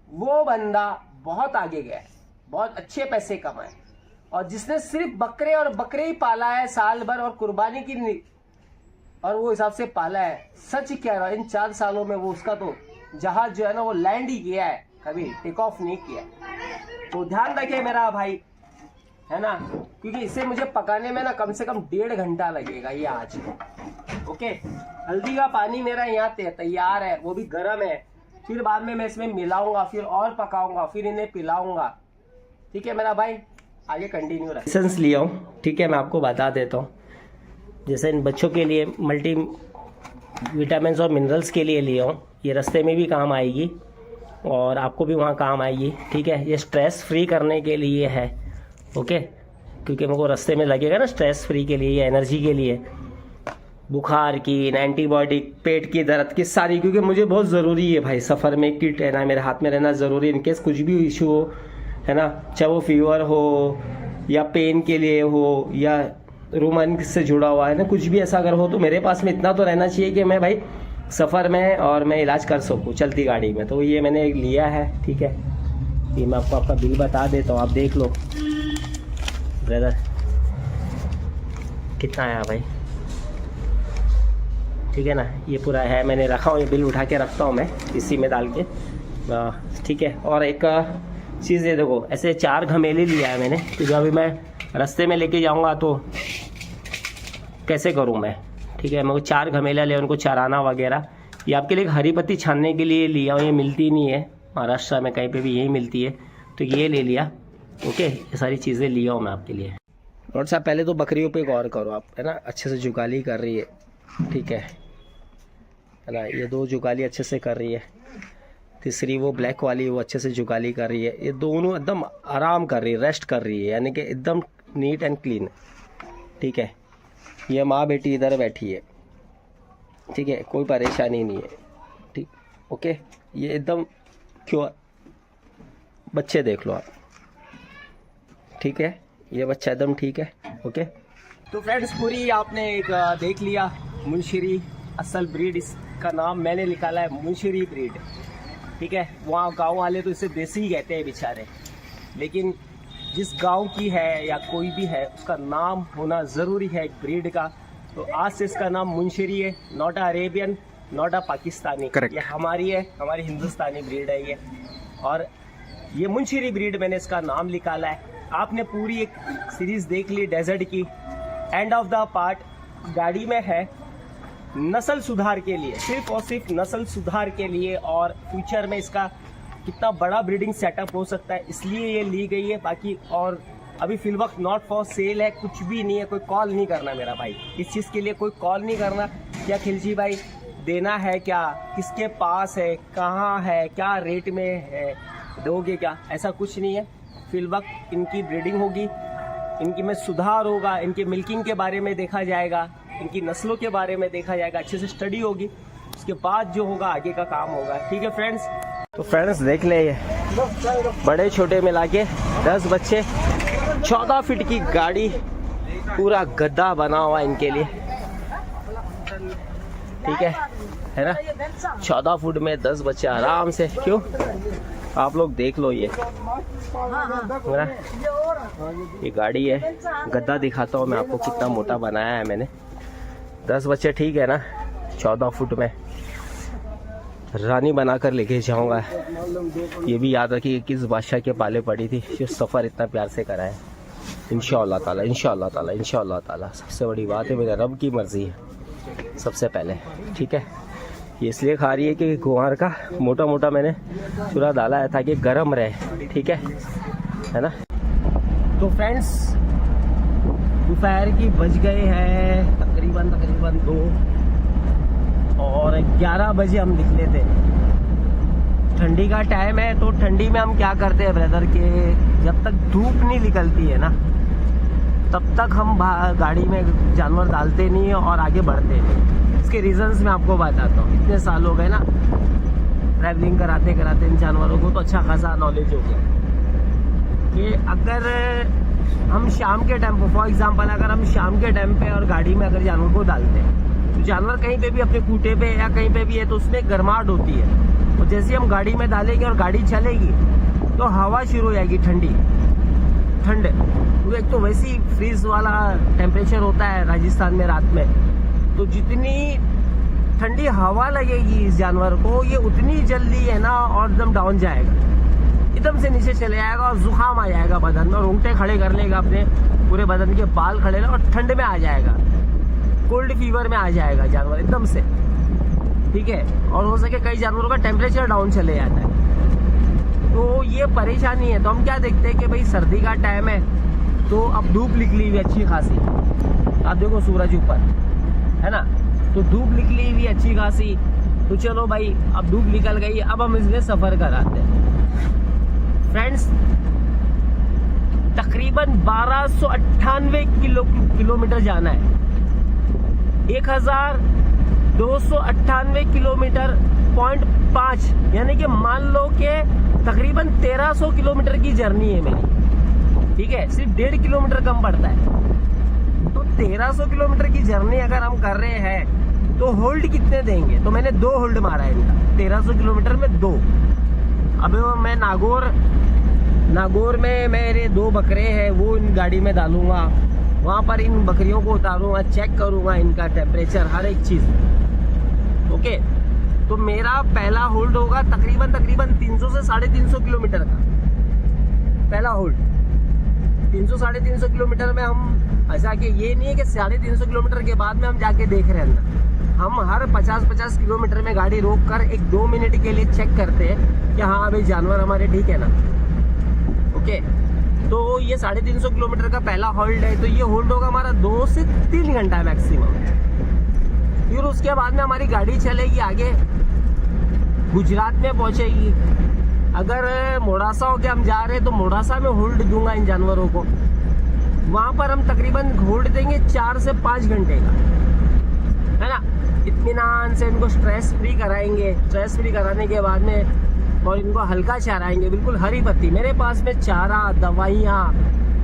वो बंदा बहुत आगे गया है, बहुत अच्छे पैसे कमाए। और जिसने सिर्फ बकरे और बकरे ही पाला है साल भर और कुर्बानी की नहीं, और वो हिसाब से पाला है, सच कह रहा है, इन 4 सालों में वो उसका तो जहाज जो है ना वो लैंड ही किया है, कभी टेक ऑफ नहीं किया। तो ध्यान रखिए मेरा भाई, है ना, क्योंकि इसे मुझे पकाने में ना कम से कम 1.5 घंटा लगेगा ये आज। ओके, हल्दी का पानी मेरा यहाँ तैयार है, वो भी गर्म है। फिर बाद में मैं इसमें मिलाऊंगा, फिर और पकाऊंगा, फिर इन्हें पिलाऊंगा। ठीक है मेरा भाई, आगे कंटिन्यू रखें। एसेंस लिया हूँ, ठीक है, मैं आपको बता देता हूँ। जैसे इन बच्चों के लिए मल्टी विटामिन्स और मिनरल्स के लिए लिया हूँ। ये रास्ते में भी काम आएगी और आपको भी वहाँ काम आएगी, ठीक है। ये स्ट्रेस फ्री करने के लिए है, ओके, क्योंकि मेरे को रास्ते में लगेगा ना स्ट्रेस फ्री के लिए, ये एनर्जी के लिए, बुखार की, एंटीबायोटिक, पेट की दर्द की सारी, क्योंकि मुझे बहुत ज़रूरी है भाई, सफ़र में किट है ना मेरे हाथ में रहना ज़रूरी है, इनकेस कुछ भी इशू हो, है ना, चाहे वो फीवर हो या पेन के लिए हो या रूमन से जुड़ा हुआ है ना, कुछ भी ऐसा अगर हो तो मेरे पास में इतना तो रहना चाहिए कि मैं भाई सफ़र में और मैं इलाज कर सकूँ चलती गाड़ी में। तो ये मैंने लिया है, ठीक है। ये मैं आपको आपका बिल बता देता हूँ, आप देख लो ब्रदर कितना आया भाई, ठीक है ना। ये पूरा है, मैंने रखा हूँ, ये बिल उठा के रखता हूँ मैं इसी में डाल के, ठीक है। और एक चीज़ ये देखो, ऐसे 4 घमेले लिया है मैंने, क्योंकि अभी मैं रास्ते में लेके जाऊँगा तो कैसे करूँ मैं, ठीक है। मैं 4 घमेला ले, उनको चराना वगैरह। ये आपके लिए हरी पत्ती छानने के लिए लिया हूँ, ये मिलती नहीं है महाराष्ट्र में कहीं पे भी, यही मिलती है, तो ये ले लिया, ओके। ये सारी चीज़ें लिया हूँ मैं आपके लिए। और साहब पहले तो बकरियों पे गौर करो आप, है ना, अच्छे से जुगाली कर रही है, ठीक है ना। ये 2 जुगाली अच्छे से कर रही है, तीसरी वो ब्लैक वाली वो अच्छे से जुगाली कर रही है। ये दोनों एकदम आराम कर रही है, रेस्ट कर रही है, यानी कि एकदम नीट एंड क्लीन, ठीक है। ये माँ बेटी इधर बैठी है, ठीक है, कोई परेशानी नहीं है, ठीक, ओके। ये एकदम क्यों, बच्चे देख लो आप, ठीक है, ये बच्चा एकदम ठीक है, ओके। तो फ्रेंड्स पूरी आपने एक देख लिया मुंशिरी असल ब्रीड, इसका नाम मैंने निकाला है मुंशिरी ब्रीड, ठीक है। वहाँ गांव वाले तो इसे देसी ही कहते हैं बेचारे, लेकिन जिस गांव की है या कोई भी है उसका नाम होना ज़रूरी है एक ब्रीड का। तो आज से इसका नाम मुंशिरी है, not a Arabian, not a Pakistani, ये हमारी है, हमारी हिंदुस्तानी ब्रीड है ये। और ये मुंशिरी ब्रीड मैंने इसका नाम निकाला है। आपने पूरी एक सीरीज़ देख ली डेजर्ट की, एंड ऑफ द पार्ट गाड़ी में है नस्ल सुधार के लिए, सिर्फ और सिर्फ नस्ल सुधार के लिए, और फ्यूचर में इसका कितना बड़ा ब्रीडिंग सेटअप हो सकता है इसलिए ये ली गई है। बाकी और अभी फिल वक्त नॉट फॉर सेल है, कुछ भी नहीं है, कोई कॉल नहीं करना मेरा भाई, इस चीज़ के लिए कोई कॉल नहीं करना। क्या खिलजी भाई देना है, क्या किसके पास है, कहाँ है, क्या रेट में है, दोगे क्या, ऐसा कुछ नहीं है। फिल वक्त इनकी ब्रीडिंग होगी, इनकी में सुधार होगा, इनके मिल्किंग के बारे में देखा जाएगा, इनकी नस्लों के बारे में देखा जाएगा, अच्छे से स्टडी होगी, उसके बाद जो होगा आगे का काम होगा। ठीक है फ्रेंड्स, तो फ्रेंड्स देख ले, ये बड़े छोटे मिला के 10 बच्चे, 14 फीट की गाड़ी, पूरा गद्दा बना हुआ इनके लिए, ठीक है ना। 14 फुट में 10 बच्चे आराम से, क्यों आप लोग देख लो, ये गाड़ी है, गद्दा दिखाता हूँ मैं आपको कितना मोटा बनाया है मैंने। 10 बच्चे, ठीक है ना, 14 फुट में रानी बनाकर लेके जाऊंगा। ये भी याद रखिए किस बादशाह के पाले पड़ी थी जो सफ़र इतना प्यार से कराए। इंशाअल्लाह ताला, इंशाअल्लाह ताला, इंशाअल्लाह ताला। सबसे बड़ी बात है मेरे रब की मर्ज़ी है सबसे पहले, ठीक है। ये इसलिए खा रही है कि गुआर का मोटा मोटा मैंने चूरा डाला है ताकि गर्म रहे, ठीक है ना। तो फ्रेंड्स दोपहर की बज गए हैं तकरीबन 2 और 11 बजे हम निकले थे। ठंडी का टाइम है, तो ठंडी में हम क्या करते हैं ब्रदर के, जब तक धूप नहीं निकलती है ना तब तक हम गाड़ी में जानवर डालते नहीं है और आगे बढ़ते नहीं। इसके रीजंस मैं आपको बताता हूँ। इतने साल हो गए ना ट्रैवलिंग कराते कराते इन जानवरों को, तो अच्छा खासा नॉलेज हो गया कि अगर हम शाम के टाइम पर, फॉर एग्जांपल अगर हम शाम के टाइम पे और गाड़ी में अगर जानवर को डालते हैं तो जानवर कहीं पे भी अपने कूटे पे या कहीं पे भी है तो उसमें गर्माहट होती है, और जैसे हम गाड़ी में डालेंगे और गाड़ी चलेगी तो हवा शुरू हो जाएगी ठंडी, तो एक तो वैसे ही फ्रीज वाला टेम्परेचर होता है राजस्थान में रात में, तो जितनी ठंडी हवा लगेगी इस जानवर को ये उतनी जल्दी है ना और एकदम डाउन जाएगा, एकदम से नीचे चले जाएगा और जुकाम आ जाएगा बदन में, और रोंगटे खड़े कर लेगा, अपने पूरे बदन के बाल खड़े और ठंड में आ जाएगा, कोल्ड फीवर में आ जाएगा जानवर एकदम से, ठीक है। और हो सके कई जानवरों का टेम्परेचर डाउन चले जाता है, तो ये परेशानी है। तो हम क्या देखते हैं कि भाई सर्दी का टाइम है तो अब धूप निकली हुई अच्छी खासी, आप देखो सूरज ऊपर है ना, तो धूप निकली हुई अच्छी खासी, तो चलो भाई अब धूप निकल गई, अब हम इसमें सफ़र कराते हैं। फ्रेंड्स तकरीबन 1298 किलोमीटर जाना है, 1298 किलोमीटर .5, यानी कि मान लो कि तकरीबन 1300 किलोमीटर की जर्नी है मेरी, ठीक है। सिर्फ 1.5 किलोमीटर कम पड़ता है, तो 1300 किलोमीटर की जर्नी अगर हम कर रहे हैं तो होल्ड कितने देंगे, तो मैंने 2 होल्ड मारा है इनका 1300 किलोमीटर में 2। अब मैं नागौर में मेरे 2 बकरे हैं वो इन गाड़ी में डालूंगा, वहाँ पर इन बकरियों को उतारूंगा, चेक करूंगा इनका टेम्परेचर, हर एक चीज़, ओके। तो मेरा पहला होल्ड होगा तकरीबन 300 से 350 किलोमीटर का पहला होल्ड। 300-350 किलोमीटर में हम ऐसा कि ये नहीं है कि 350 किलोमीटर के बाद में हम जाके देख रहे हैं, हम हर 50-50 किलोमीटर में गाड़ी रोक कर 1-2 मिनट के लिए चेक करते हैं कि हाँ भाई जानवर हमारे ठीक है ना, ओके। तो ये 350 किलोमीटर का पहला होल्ड है, तो ये होल्ड होगा हमारा 2 से 3 घंटा मैक्सिमम। फिर उसके बाद में हमारी गाड़ी चलेगी आगे, गुजरात में पहुंचेगी। अगर मोड़ासा होके हम जा रहे हैं तो मोड़ासा में होल्ड दूंगा इन जानवरों को, वहाँ पर हम तकरीबन होल्ड देंगे 4 से 5 घंटे का, है ना। इत्मीनान से इनको स्ट्रेस फ्री कराएंगे, स्ट्रेस फ्री कराने के बाद में और इनको हल्का चराएंगे, बिल्कुल हरी पत्ती, मेरे पास में चारा, दवाइयाँ,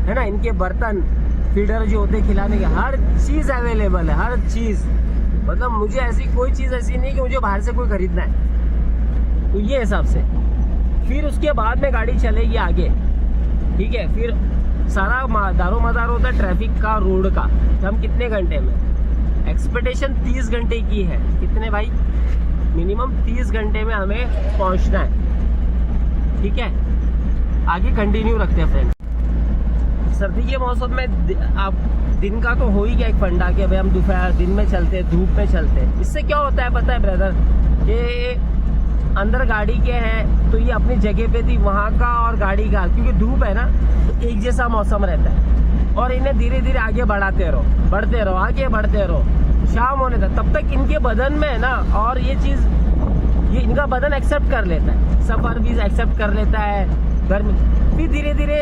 है ना, इनके बर्तन, फीडर जो होते खिलाने के, हर चीज़ अवेलेबल है, हर चीज़। मतलब मुझे ऐसी कोई चीज़ ऐसी नहीं कि मुझे बाहर से कोई खरीदना है, तो ये हिसाब से। फिर उसके बाद में गाड़ी चलेगी आगे, ठीक है। फिर सारा दारो मदार होता है ट्रैफिक का, रोड का, हम कितने घंटे में, एक्सपेक्टेशन 30 घंटे की है। कितने भाई, मिनिमम 30 घंटे में हमें पहुंचना है, ठीक है। आगे कंटिन्यू रखते हैं फ्रेंड। सर्दी के मौसम में आप दिन का तो हो ही गया एक फंडा कि भाई हम दोपहर दिन में चलते हैं, धूप में चलते हैं। इससे क्या होता है पता है ब्रदर, ये अंदर गाड़ी के हैं तो ये अपनी जगह पे थी वहाँ का और गाड़ी का, क्योंकि धूप है ना तो एक जैसा मौसम रहता है और इन्हें धीरे धीरे आगे बढ़ाते रहो, बढ़ते रहो, आगे बढ़ते रहो, शाम होने तक। तब तक इनके बदन में है ना, और ये चीज़ ये इनका बदन एक्सेप्ट कर लेता है, सफ़र भी एक्सेप्ट कर लेता है, गर्मी। फिर धीरे धीरे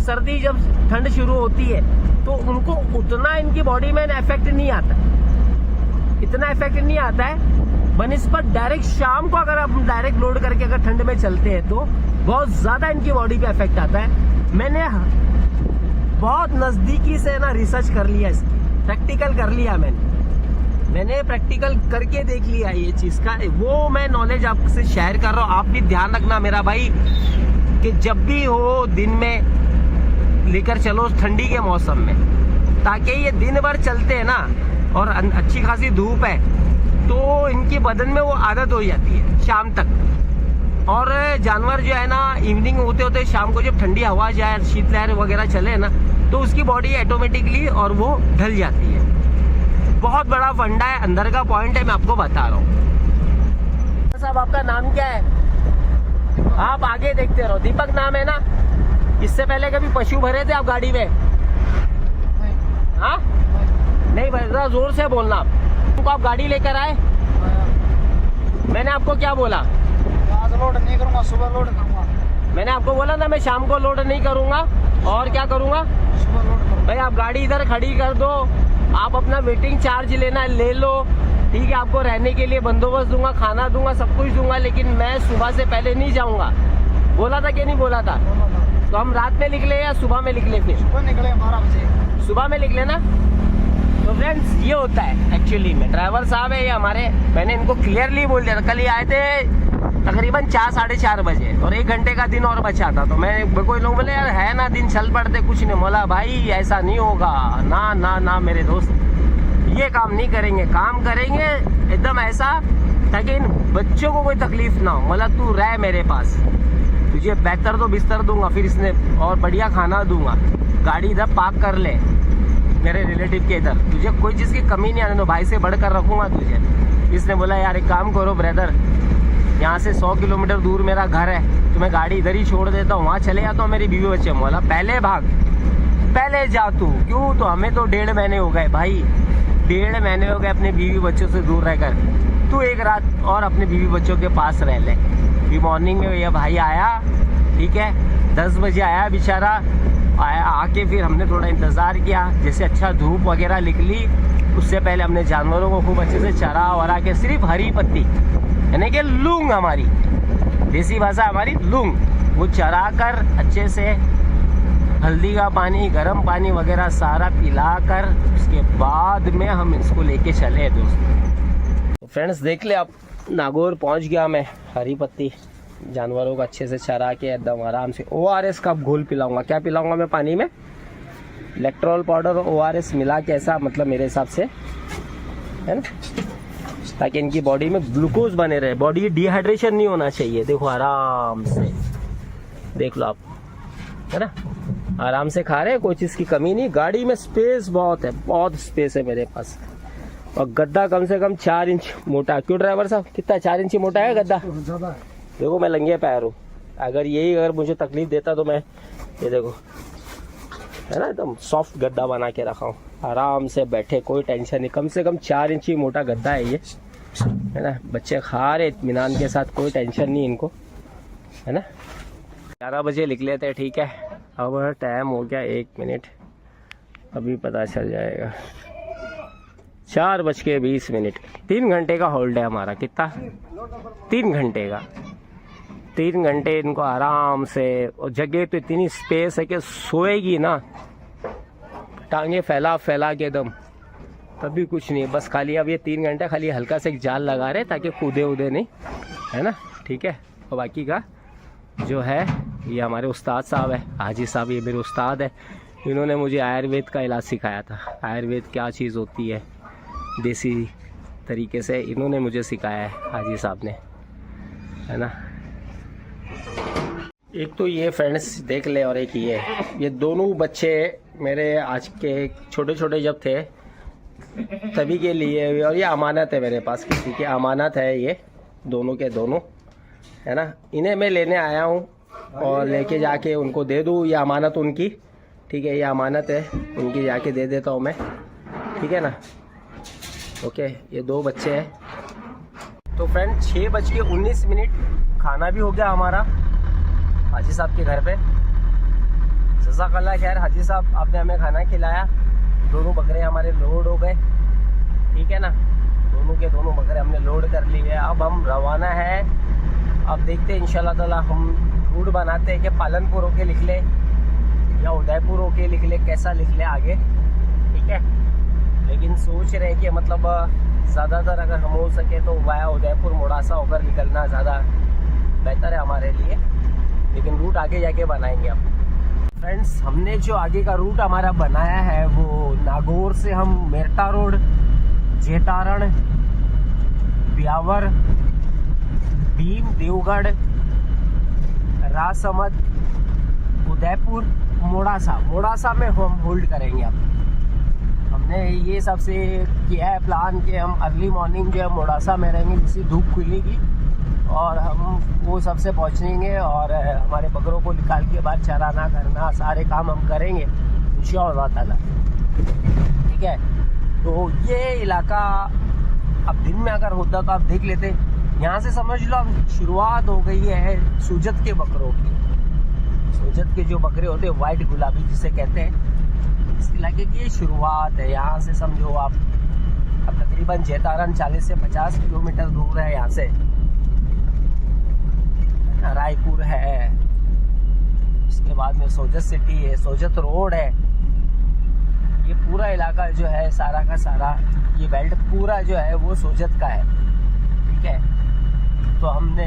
सर्दी जब ठंड शुरू होती है तो उनको उतना इनकी बॉडी में इफेक्ट नहीं आता, इतना इफेक्ट नहीं आता है बनिस्बत डायरेक्ट शाम को अगर आप डायरेक्ट लोड करके अगर ठंड में चलते हैं तो बहुत ज़्यादा इनकी बॉडी पे इफेक्ट आता है। मैंने बहुत नज़दीकी से ना रिसर्च कर लिया, इसकी प्रैक्टिकल कर लिया, मैंने प्रैक्टिकल करके देख लिया ये चीज़ का, वो मैं नॉलेज आपसे शेयर कर रहा हूँ। आप भी ध्यान रखना मेरा भाई कि जब भी हो दिन में लेकर चलो ठंडी के मौसम में, ताकि ये दिन भर चलते हैं ना और अच्छी खासी धूप है तो इनके बदन में वो आदत हो जाती है शाम तक। और जानवर जो है ना इवनिंग होते होते शाम को जब ठंडी हवा जाए, शीतलहर वगैरह चले ना तो उसकी बॉडी ऑटोमेटिकली और वो ढल जाती है। बहुत बड़ा फंडा है, अंदर का पॉइंट है, मैं आपको बता रहा हूँ। साहब आपका नाम क्या है? आप आगे देखते रहो। दीपक नाम है ना? इससे पहले कभी पशु भरे थे आप गाड़ी में? हाँ नहीं भाई, जरा जोर से बोलना। आप गाड़ी लेकर आए, मैंने आपको क्या बोला? आज लोड नहीं करूंगा, सुबह लोड करूंगा। मैंने आपको बोला ना मैं शाम को लोड नहीं करूंगा, और क्या करूंगा? सुबह लोड करूंगा। भाई आप गाड़ी इधर खड़ी कर दो, आप अपना वेटिंग चार्ज लेना ले लो, ठीक है, आपको रहने के लिए बंदोबस्त दूंगा, खाना दूंगा, सब कुछ दूंगा, लेकिन मैं सुबह से पहले नहीं जाऊंगा। बोला था कि नहीं बोला था? तो हम रात में निकले या सुबह में निकले? फिर सुबह निकले 12 बजे। सुबह में निकले ना। तो फ्रेंड्स ये होता है एक्चुअली में, ड्राइवर साहब है ये हमारे, मैंने इनको क्लियरली बोल दिया था। कल ही आए थे तकरीबन 4 साढ़े 4 बजे और 1 घंटे का दिन और बचा था। तो मैं कोई लोग बोले यार है ना दिन चल पड़ते, कुछ नहीं। बोला भाई ऐसा नहीं होगा, ना ना ना मेरे दोस्त, ये काम नहीं करेंगे, काम करेंगे एकदम ऐसा ताकि इन बच्चों को कोई तकलीफ ना हो। मतलब तू रह मेरे पास, तुझे बेहतर तो बिस्तर दूंगा, फिर इसने और बढ़िया खाना दूंगा, गाड़ी इधर पार्क कर ले मेरे रिलेटिव के इधर, तुझे कोई चीज़ की कमी नहीं आने दो, भाई से बढ़कर रखूंगा तुझे। इसने बोला यार एक काम करो ब्रदर, यहाँ से 100 किलोमीटर दूर मेरा घर है, तो मैं गाड़ी इधर ही छोड़ देता हूँ, वहाँ चले जाता हूँ, मेरी बीवी बच्चे। बोला पहले भाग, पहले जा तू। क्यों? तो हमें तो 1.5 महीने हो गए भाई, 1.5 महीने हो गए अपने बीवी बच्चों से दूर रहकर। तू एक रात और अपने बीवी बच्चों के पास रह ले। ये मॉर्निंग में ये भाई आया, ठीक है, 10 बजे आया बेचारा, आया आके फिर हमने थोड़ा इंतज़ार किया, जैसे अच्छा धूप वगैरह निकली उससे पहले हमने जानवरों को खूब अच्छे से चरा वरा के, सिर्फ हरी पत्ती यानी कि लूंग, हमारी देसी भाषा हमारी लूंग, वो चरा कर अच्छे से हल्दी का पानी, गर्म पानी वगैरह सारा पिलाकर उसके बाद में हम इसको लेके चले दोस्तों। फ्रेंड्स देख ले आप, नागौर पहुंच गया मैं। हरी पत्ती जानवरों को अच्छे से चरा के एकदम आराम से। ORS का घोल पिलाऊंगा। क्या पिलाऊंगा मैं पानी में? इलेक्ट्रोल पाउडर और ORS मिला के, ऐसा मतलब मेरे हिसाब से है ना, ताकि इनकी बॉडी में ग्लूकोज बने रहे, बॉडी डिहाइड्रेशन नहीं होना चाहिए। देखो आराम से देख लो आप, है ना, आराम से खा रहे हैं, कोई चीज़ की कमी नहीं। गाड़ी में स्पेस बहुत है, बहुत स्पेस है मेरे पास, और गद्दा कम से कम 4 इंच मोटा। क्यों ड्राइवर साहब, कितना 4 इंच मोटा है गद्दा? देखो मैं लंगे पैर हूँ, अगर मुझे तकलीफ देता तो मैं, ये देखो है ना, एकदम सॉफ्ट गद्दा बना के रखा हूँ, आराम से बैठे, कोई टेंशन नहीं। कम से कम 4 इंच मोटा गद्दा है ये, है ना। बच्चे खा रहे इत्मीनान के साथ, कोई टेंशन नहीं इनको, है ना। 11 बजे निकले थे, ठीक है, अब टाइम हो गया 1 मिनट, अभी पता चल जाएगा 4:20। 3 घंटे का होल्ड है हमारा। कितना? 3 घंटे का। 3 घंटे इनको आराम से, और जगह तो इतनी स्पेस है कि सोएगी ना टांगे फैला फैला के एकदम, तभी कुछ नहीं, बस खाली अब ये 3 घंटे खाली हल्का से एक जाल लगा रहे ताकि कूदे उदे नहीं, है ना, ठीक है। और बाकी का जो है ये हमारे उस्ताद साहब है, हाजी साहब, ये मेरे उस्ताद है, इन्होंने मुझे आयुर्वेद का इलाज सिखाया था। आयुर्वेद क्या चीज़ होती है, देसी तरीके से इन्होंने मुझे सिखाया है, हाजी साहब ने, है ना। एक तो ये फ्रेंड्स देख ले, और एक ये दोनों बच्चे मेरे आज के छोटे छोटे जब थे तभी के लिए, और ये अमानत है मेरे पास, किसी की अमानत है ये दोनों के दोनों, है ना। इन्हें मैं लेने आया हूँ और लेके जाके उनको दे दूँ, ये अमानत उनकी, ठीक है, ये अमानत है उनकी, जाके दे देता हूँ मैं, ठीक है ना। ओके, ये दो बच्चे हैं। तो फ्रेंड 6:19 खाना भी हो गया हमारा हाजी साहब के घर पे। जज़ाकल्लाह खैर हाजी साहब, आपने हमें खाना खिलाया। दोनों बकरे हमारे लोड हो गए, ठीक है ना। दोनों के दोनों बकरे हमने लोड कर लिए। अब हम रवाना है। अब देखते हैं इंशाल्लाह ताला हम रूट बनाते हैं कि पालनपुर होके लिख ले या उदयपुर होके लिख ले, कैसा लिख ले आगे, ठीक है। लेकिन सोच रहे हैं कि मतलब ज़्यादातर अगर हम हो सके तो वाया उदयपुर मोड़ासा होकर निकलना ज़्यादा बेहतर है हमारे लिए, लेकिन रूट आगे जाके बनाएंगे अब। फ्रेंड्स, हमने जो आगे का रूट हमारा बनाया है वो नागौर से हम मेरठा रोड, जेतारण, ब्यावर, भीम, देवगढ़, राजसमंद, उदयपुर, मोड़ासा में हम होल्ड करेंगे। अब हमने ये सबसे किया है प्लान कि हम अर्ली मॉर्निंग जो है मोड़ासा में रहेंगे, जिससे धूप खुलेगी और हम वो सबसे पहुँचेंगे और हमारे बकरों को निकाल के बाद चराना करना सारे काम हम करेंगे इंशाअल्लाह ताला, ठीक है। तो ये इलाका अब दिन में अगर होता तो आप देख लेते। यहाँ से समझ लो अब शुरुआत हो गई है सूजत के बकरों की। सूजत के जो बकरे होते हैं वाइट गुलाबी जिसे कहते हैं, इस इलाके की ये शुरुआत है। यहाँ से समझो आप अब तकरीबन जेतारण 40 से 50 किलोमीटर दूर है यहाँ से। रायपुर है, उसके बाद में सोजत सिटी है, सोजत रोड है। ये पूरा इलाका जो है सारा का सारा, ये बेल्ट पूरा जो है वो सोजत का है, ठीक है। तो हमने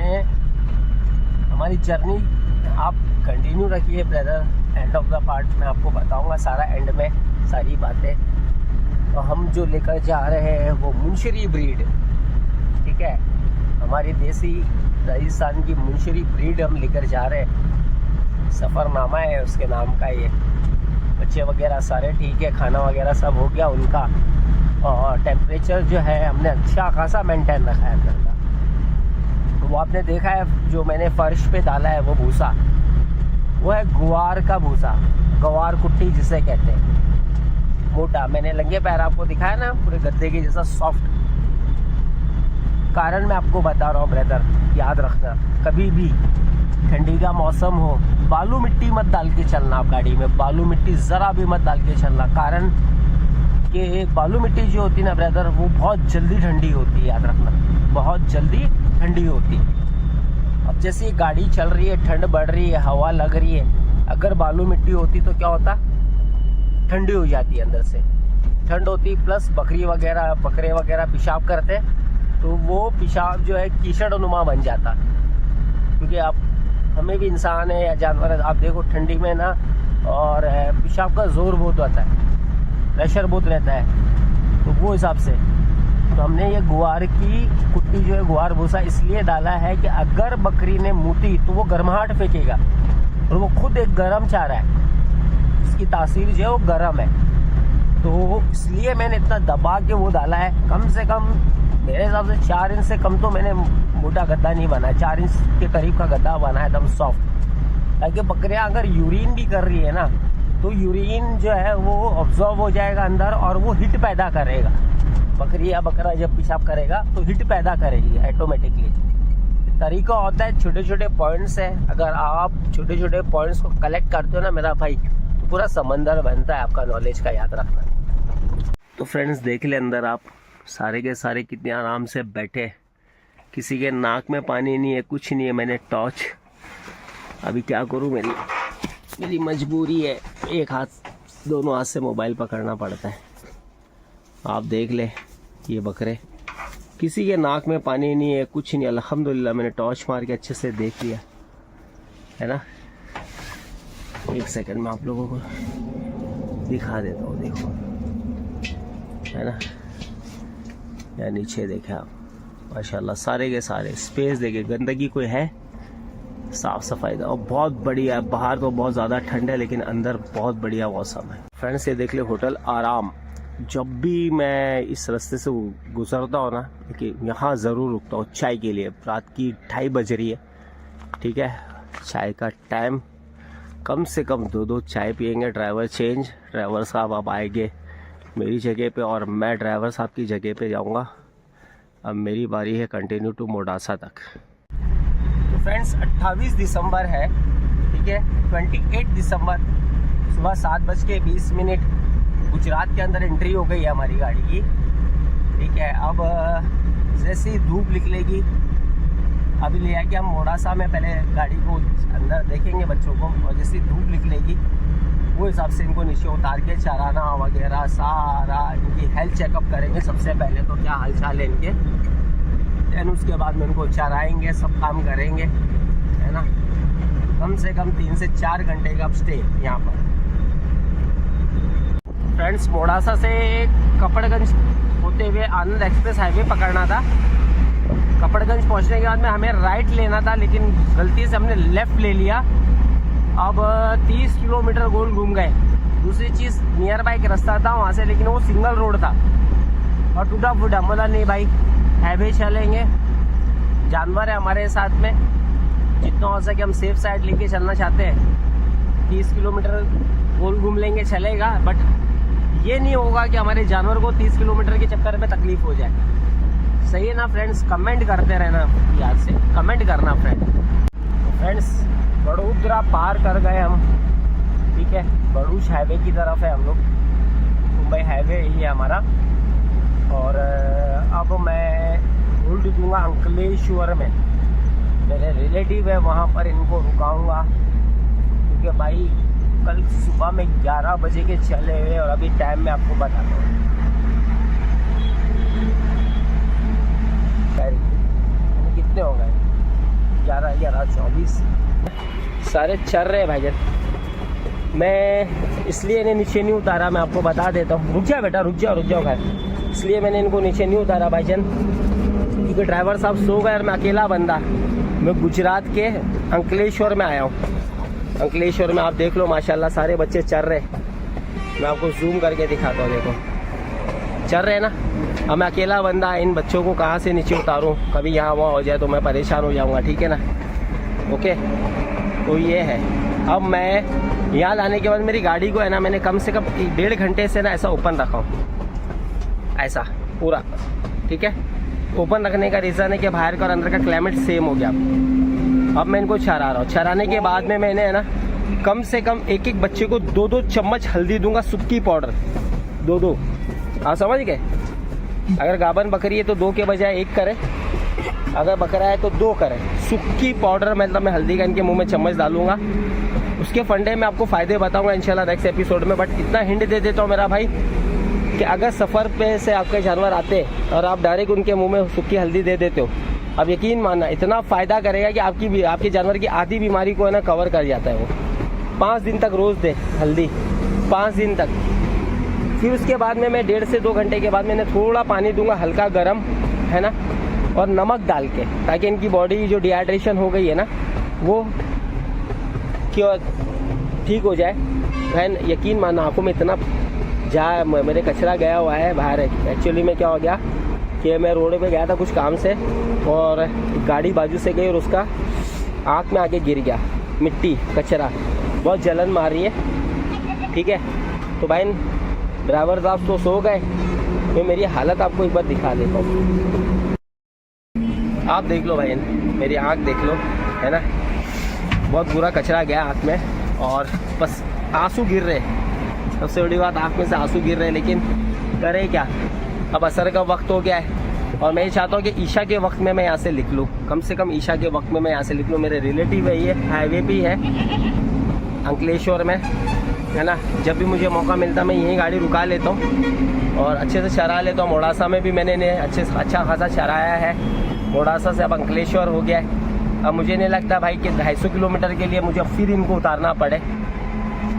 हमारी जर्नी आप कंटिन्यू रखिए brother, end of the part मैं आपको बताऊंगा सारा, एंड में सारी बातें। तो हम जो लेकर जा रहे हैं वो मुंशरी ब्रीड, ठीक है, हमारी देसी राजस्थान की मुंशरी ब्रीड हम लेकर जा रहे हैं। सफ़रनामा है उसके नाम का। ये बच्चे वगैरह सारे ठीक है, खाना वगैरह सब हो गया उनका, और टेम्परेचर जो है हमने अच्छा खासा मेंटेन रखा है अंदर का। तो वो आपने देखा है जो मैंने फर्श पे डाला है वो भूसा, वो है गुआर का भूसा, गवार कुट्टी जिसे कहते हैं, मोटा। मैंने लंगे पैर आपको दिखाया ना, पूरे गद्दे के जैसा सॉफ्ट। कारण मैं आपको बता रहा हूँ ब्रदर, याद रखना, कभी भी ठंडी का मौसम हो बालू मिट्टी मत डाल के चलना आप गाड़ी में, बालू मिट्टी ज़रा भी मत डाल के चलना। कारण कि बालू मिट्टी जो होती है ना ब्रदर, वो बहुत जल्दी ठंडी होती है, याद रखना, बहुत जल्दी ठंडी होती है। अब जैसे ये गाड़ी चल रही है, ठंड बढ़ रही है, हवा लग रही है, अगर बालू मिट्टी होती तो क्या होता, ठंडी हो जाती है अंदर से, ठंड होती, प्लस बकरे वगैरह पेशाब करते तो वो पेशाब जो है कीचड़ नुमा बन जाता। क्योंकि आप हमें भी इंसान है या जानवर है, आप देखो ठंडी में ना, और पेशाब का जोर बहुत होता है, प्रेशर बहुत रहता है, तो वो हिसाब से तो हमने ये गुआर की कुट्टी जो है, गुआर भूसा इसलिए डाला है कि अगर बकरी ने मूती तो वो गर्माहट फेंकेगा, और वो खुद एक गर्म चारा है, उसकी तासीर जो है वो गर्म है। तो इसलिए मैंने इतना दबा के वो डाला है। कम से कम मेरे हिसाब से 4 इंच से कम तो मैंने मोटा गद्दा नहीं बनाया, 4 इंच के करीब का गद्दा बनाया एकदम सॉफ्ट, ताकि बकरियां अगर यूरिन भी कर रही है ना, तो यूरिन जो है वो ऑब्जॉर्व हो जाएगा अंदर और वो हिट पैदा करेगा। बकरी या बकरा जब पेशाब करेगा तो हिट पैदा करेगी ऑटोमेटिकली। तरीका होता है, छोटे छोटे पॉइंट्स है, अगर आप छोटे छोटे पॉइंट्स को कलेक्ट करते हो ना मेरा भाई, तो पूरा समंदर बनता है आपका नॉलेज का, याद रखना। तो फ्रेंड्स देख ले अंदर आप सारे के सारे कितने आराम से बैठे, किसी के नाक में पानी नहीं है, कुछ नहीं है। मैंने टॉर्च, अभी क्या करूं, मेरी मजबूरी है, एक हाथ, दोनों हाथ से मोबाइल पकड़ना पड़ता है। आप देख ले ये बकरे, किसी के नाक में पानी नहीं है, कुछ नहीं, अल्हम्दुलिल्लाह मैंने टॉर्च मार के अच्छे से देख लिया है ना। एक सेकंड में आप लोगों को दिखा देता हूँ, देखो है ना, या नीचे देखे आप, माशाल्लाह सारे के सारे स्पेस देखे, गंदगी कोई है साफ सफाई का, और बहुत बढ़िया है। बाहर तो बहुत ज़्यादा ठंड है लेकिन अंदर बहुत बढ़िया मौसम है। फ्रेंड्स ये देख ले होटल आराम। जब भी मैं इस रास्ते से गुजरता हूँ ना कि यहाँ ज़रूर रुकता हूँ चाय के लिए। रात की 2:30 बज रही है, ठीक है, चाय का टाइम। कम से कम 2 चाय पियेंगे। ड्राइवर चेंज, ड्राइवर साहब अब आएंगे मेरी जगह पे और मैं ड्राइवर साहब की जगह पे जाऊँगा। अब मेरी बारी है कंटिन्यू टू मोडासा तक। तो फ्रेंड्स 28 दिसंबर है, ठीक है, 28 दिसंबर सुबह 7:20 गुजरात के अंदर एंट्री हो गई है हमारी गाड़ी की, ठीक है। अब जैसे ही धूप निकलेगी, अभी ले आके हम मोडासा में पहले गाड़ी को अंदर देखेंगे बच्चों को, और जैसे ही धूप निकलेगी वो हिसाब से इनको नीचे उतार के चराना वगैरह सारा इनकी हेल्थ चेकअप करेंगे सबसे पहले, तो क्या हाल चाल है इनके। देन उसके बाद में उनको चराएंगे, सब काम करेंगे, है ना। कम से कम 3 से 4 घंटे का अब स्टे यहाँ पर। फ्रेंड्स मोडासा से कपड़गंज होते हुए आनंद एक्सप्रेस हाईवे पकड़ना था। कपड़गंज पहुँचने के बाद में हमें राइट लेना था, लेकिन गलती से हमने लेफ़्ट ले लिया। अब 30 किलोमीटर गोल घूम गए। दूसरी चीज़ नियर बाई एक रास्ता था वहाँ से, लेकिन वो सिंगल रोड था और टूटा फूटा। बोला नहीं भाई हाईवे चलेंगे, जानवर है हमारे साथ में, जितना हो सके हम सेफ साइड लेके चलना चाहते हैं। 30 किलोमीटर गोल घूम लेंगे चलेगा, बट ये नहीं होगा कि हमारे जानवर को 30 किलोमीटर के चक्कर में तकलीफ हो जाए। सही है ना फ्रेंड्स? कमेंट करते रहना, याद से कमेंट करना फ्रेंड्स। बड़ोदरा पार कर गए हम, ठीक है। भरूच हाईवे की तरफ है हम लोग, मुंबई हाईवे ही है हमारा। और अब मैं होल्ड दूंगा अंकलेश्वर में, मेरे रिलेटिव है वहाँ पर, इनको रुकाऊंगा क्योंकि भाई कल सुबह में 11 बजे के चले हुए और अभी टाइम मैं आपको बताता हूँ। कितने हो गए? 11:24 सारे चल रहे भाईजान। मैं इसलिए इन्हें नीचे नहीं उतारा, मैं आपको बता देता हूँ। रुक जाओ बेटा, रुक जाओ भाई। इसलिए मैंने इनको नीचे नहीं उतारा भाईजान क्योंकि ड्राइवर साहब सो गए और मैं अकेला बंदा। मैं गुजरात के अंकलेश्वर में आया हूँ। अंकलेश्वर में आप देख लो माशाल्लाह सारे बच्चे चल रहे। मैं आपको जूम करके दिखाता हूँ, देखो चल रहे हैं ना। अब मैं अकेला बंदा, इन बच्चों को कहाँ से नीचे उतारूँ? कभी यहाँ वहाँ हो जाए तो मैं परेशान हो जाऊँगा, ठीक है ना। ओके, तो ये है। अब मैं यहाँ लाने के बाद मेरी गाड़ी को है ना, मैंने कम से कम 1.5 घंटे से ना ऐसा ओपन रखा हूँ, ऐसा पूरा, ठीक है। ओपन रखने का रीज़न है कि बाहर का और अंदर का क्लाइमेट सेम हो गया। अब मैं इनको चरा रहा हूँ। चराने के बाद में मैंने है ना कम से कम एक बच्चे को 2 चम्मच हल्दी दूंगा, सूखी पाउडर 2। आप समझ गए? अगर गाबन बकरी है तो 2 के बजाय 1 करे, अगर बकरा है तो 2 करे। सूखी पाउडर मतलब मैं हल्दी का इनके मुंह में चम्मच डालूंगा। उसके फंडे में आपको फ़ायदे बताऊंगा इंशाल्लाह नेक्स्ट एपिसोड में। बट इतना हिंट दे देता हूँ मेरा भाई कि अगर सफ़र पे से आपके जानवर आते और आप डायरेक्ट उनके मुंह में सूखी हल्दी दे देते हो, अब यकीन मानना इतना फ़ायदा करेगा कि आपके जानवर की आधी बीमारी को है ना कवर कर जाता है वो। 5 दिन तक रोज़ दे हल्दी, 5 दिन तक। फिर उसके बाद में मैं 1.5 से 2 घंटे के बाद मैंने थोड़ा पानी दूंगा हल्का गर्म, है ना, और नमक डाल के, ताकि इनकी बॉडी जो डिहाइड्रेशन हो गई है ना वो क्यों ठीक हो जाए। बहन यकीन मानना आँखों में इतना मेरे कचरा गया हुआ है बाहर। एक्चुअली में क्या हो गया कि मैं रोड पे गया था कुछ काम से और गाड़ी बाजू से गई और उसका आँख में आके गिर गया मिट्टी कचरा, बहुत जलन मार रही है, ठीक है। तो भाई ड्राइवर साहब तो सो गए, मैं मेरी हालत आपको एक बार दिखा देता हूँ। आप देख लो भाई, मेरी आँख देख लो, है ना, बहुत बुरा कचरा गया आँख में और बस आंसू गिर रहे। सबसे बड़ी बात आँख में से आंसू गिर रहे हैं, लेकिन करें क्या, अब असर का वक्त हो गया है और मैं ये चाहता हूँ कि ईशा के वक्त में मैं यहाँ से लिख लूँ, कम से कम ईशा के वक्त में मैं यहाँ से लिख लूँ। मेरे रिलेटिव है, ये हाईवे भी है अंकलेश्वर में, है ना। जब भी मुझे मौका मिलता मैं यहीं गाड़ी रुका लेता हूँ और अच्छे से चरा लेता हूँ। मोडासा में भी मैंने अच्छा खासा चराया है। मोडासा से अब अंकलेश्वर हो गया है। अब मुझे नहीं लगता भाई कि 250 किलोमीटर के लिए मुझे फिर इनको उतारना पड़े।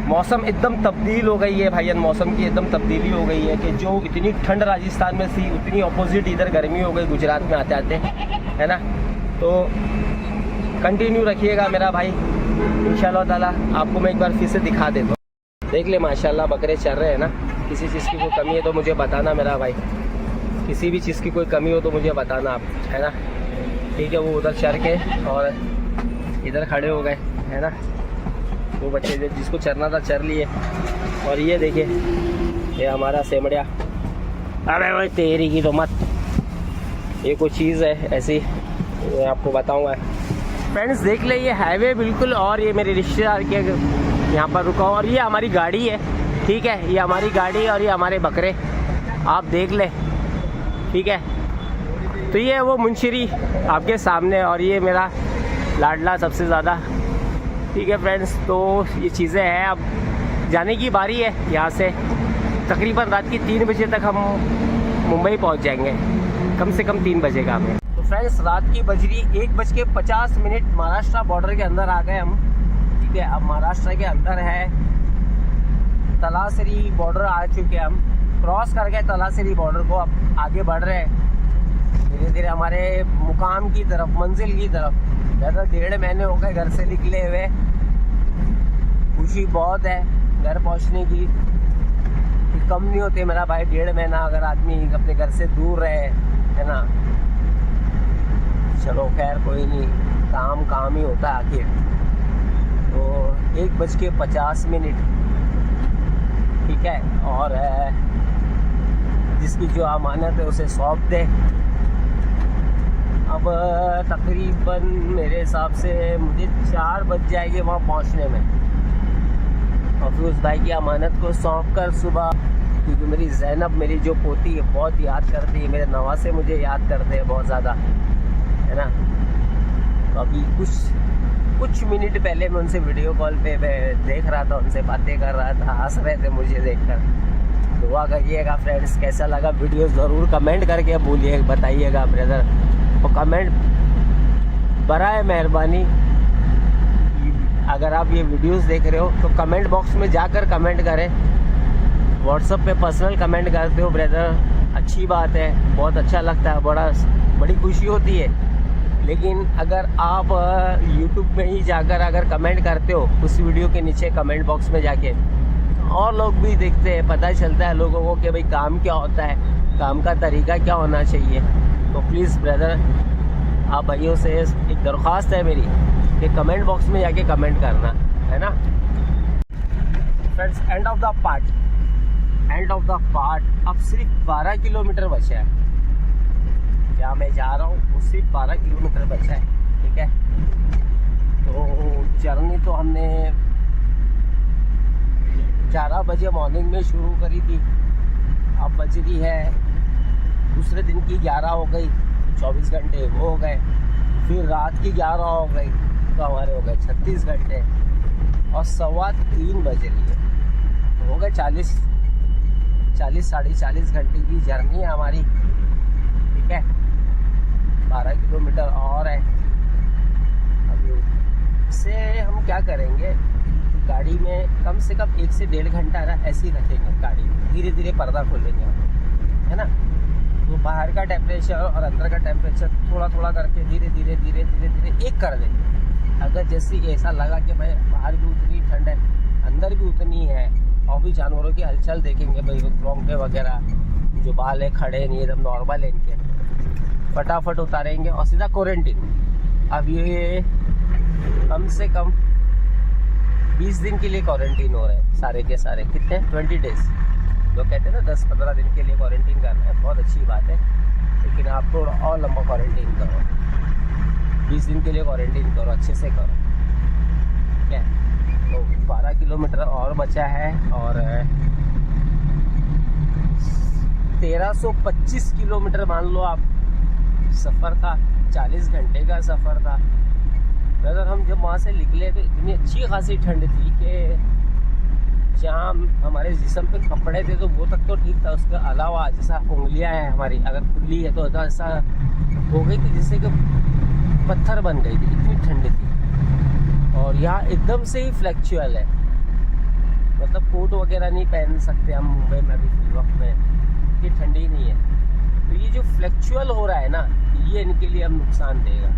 मौसम एकदम तब्दील हो गई है भाईजान, मौसम की एकदम तब्दीली हो गई है कि जो इतनी ठंड राजस्थान में थी उतनी अपोजिट इधर गर्मी हो गई गुजरात में आते आते, है ना। तो कंटिन्यू रखिएगा मेरा भाई, इंशाल्लाह ताला आपको मैं एक बार फिर से दिखा देता हूँ। देख ले माशाल्लाह बकरे चल रहे हैं ना। किसी चीज़ की कोई कमी है तो मुझे बताना मेरा भाई, किसी भी चीज़ की कोई कमी हो तो मुझे बताना आप, है ना। ठीक है, वो उधर चर के और इधर खड़े हो गए, है ना। वो बच्चे जो जिसको चरना था चर लिए। और ये देखिए, ये हमारा सेमड़िया। अरे भाई तेरी की तो मत, ये कोई चीज़ है ऐसी, मैं आपको बताऊंगा। फ्रेंड्स देख ले, ये हाईवे बिल्कुल, और ये मेरे रिश्तेदार के यहाँ पर रुका, और ये हमारी गाड़ी है। ठीक है, ये हमारी गाड़ी और ये हमारे बकरे, आप देख ले। ठीक है, तो ये वो मुंशिरी आपके सामने, और ये मेरा लाडला सबसे ज़्यादा। ठीक है फ्रेंड्स, तो ये चीज़ें हैं। अब जाने की बारी है यहाँ से। तकरीबन रात की 3 बजे तक हम मुंबई पहुँच जाएंगे, कम से कम 3 बजे का हमें। तो फ्रेंड्स रात की बज रही 1:50 महाराष्ट्र बॉर्डर के अंदर आ गए हम। ठीक है, अब महाराष्ट्र के अंदर है, तलासरी बॉर्डर आ चुके हैं हम, क्रॉस कर गए तलासरी बॉर्डर को। अब आगे बढ़ रहे हैं धीरे धीरे हमारे मुकाम की तरफ, मंजिल की तरफ। ज़्यादा 1.5 महीने हो गए घर से निकले हुए, खुशी बहुत है घर पहुंचने की। कम नहीं होते मेरा भाई 1.5 महीना अगर आदमी अपने घर से दूर रहे, है ना। चलो खैर कोई नहीं, काम ही होता है आखिर। तो 1:50 ठीक है, और जिसकी जो अमानत है उसे सौंप दे। अब तकरीबन मेरे हिसाब से मुझे 4 बज जाएंगे वहाँ पहुँचने में। और फिर उस भाई की अमानत को सौंप कर सुबह, क्योंकि मेरी ज़ैनब मेरी जो पोती है बहुत याद करती है, मेरे नवासे मुझे याद करते हैं बहुत ज़्यादा, है ना। तो अभी कुछ मिनट पहले मैं उनसे वीडियो कॉल पे देख रहा था, उनसे बातें कर रहा था, हंस रहे थे मुझे देखकर। दुआ करिएगा फ्रेंड्स, कैसा लगा वीडियो ज़रूर कमेंट करके बोलिए, बताइएगा ब्रदर। और कमेंट बराए मेहरबानी, अगर आप ये वीडियोस देख रहे हो तो कमेंट बॉक्स में जाकर कमेंट करें। व्हाट्सएप पे पर्सनल कमेंट करते हो ब्रदर, अच्छी बात है, बहुत अच्छा लगता है, बड़ी खुशी होती है। लेकिन अगर आप यूट्यूब में ही जाकर अगर कमेंट करते हो उस वीडियो के नीचे कमेंट बॉक्स में जाके, और लोग भी देखते हैं, पता चलता है लोगों को कि भाई काम क्या होता है, काम का तरीका क्या होना चाहिए। तो प्लीज़ ब्रदर, आप भाइयों से एक दरख्वास्त है मेरी कि कमेंट बॉक्स में जाके कमेंट करना, है ना। Friends end of the part, अब सिर्फ 12 किलोमीटर बचा है। जहाँ मैं जा रहा हूँ वो सिर्फ 12 किलोमीटर बचा है। ठीक है, तो जर्नी तो हमने 11 बजे मॉर्निंग में शुरू करी थी, अब बज रही है दूसरे दिन की 11 हो गई, 24 घंटे वो हो गए। फिर रात की 11 हो गई तो हमारे हो गए 36 घंटे, और 3:15 बज रही है, तो हो गए 40 साढ़े 40 घंटे की जर्नी है हमारी। ठीक है, 12 किलोमीटर और है। अभी इससे हम क्या करेंगे, तो गाड़ी में कम से कम 1 से 1.5 घंटा ना ऐसे ही रखेंगे गाड़ी, धीरे धीरे पर्दा खोलेंगे, है ना। तो बाहर का टेम्परेचर और अंदर का टेम्परेचर थोड़ा थोड़ा करके धीरे धीरे एक कर देंगे। अगर जैसे ऐसा लगा कि भाई बाहर भी उतनी ठंड है, अंदर भी उतनी है, और भी जानवरों की हलचल देखेंगे, भाई रोंगटे वगैरह जो बाल है खड़े नहीं, एकदम नॉर्मल है इनके, फटाफट उतारेंगे और सीधा क्वारंटीन। अब ये कम से कम 20 दिन के लिए क्वारंटीन हो रहे हैं सारे के सारे। कितने? 20 डेज। लोग कहते हैं ना 10-15 दिन के लिए क्वारंटीन करना है, बहुत अच्छी बात है, लेकिन आप थोड़ा और लंबा क्वारंटीन करो, 20 दिन के लिए क्वारंटीन करो, अच्छे से करो। ठीक है, तो 12 किलोमीटर और बचा है, और 1325 किलोमीटर मान लो आप सफ़र था, 40 घंटे का सफ़र था। अगर हम जब वहाँ से निकले तो इतनी अच्छी खासी ठंड थी कि जहाँ हमारे जिस्म पे कपड़े थे तो वो तक तो ठीक था, उसके अलावा जैसा उंगलियाँ हैं हमारी अगर खुली है तो ऐसा हो गई थी जैसे कि पत्थर बन गई थी, इतनी ठंड थी। और यहाँ एकदम से ही फ्लैक्चुअल है, मतलब कोट वगैरह नहीं पहन सकते हम मुंबई में अभी फिल वक्त में, इतनी ठंडी नहीं है। तो ये जो फ्लैक्चुअल हो रहा है ना, ये इनके लिए अब नुकसान देगा।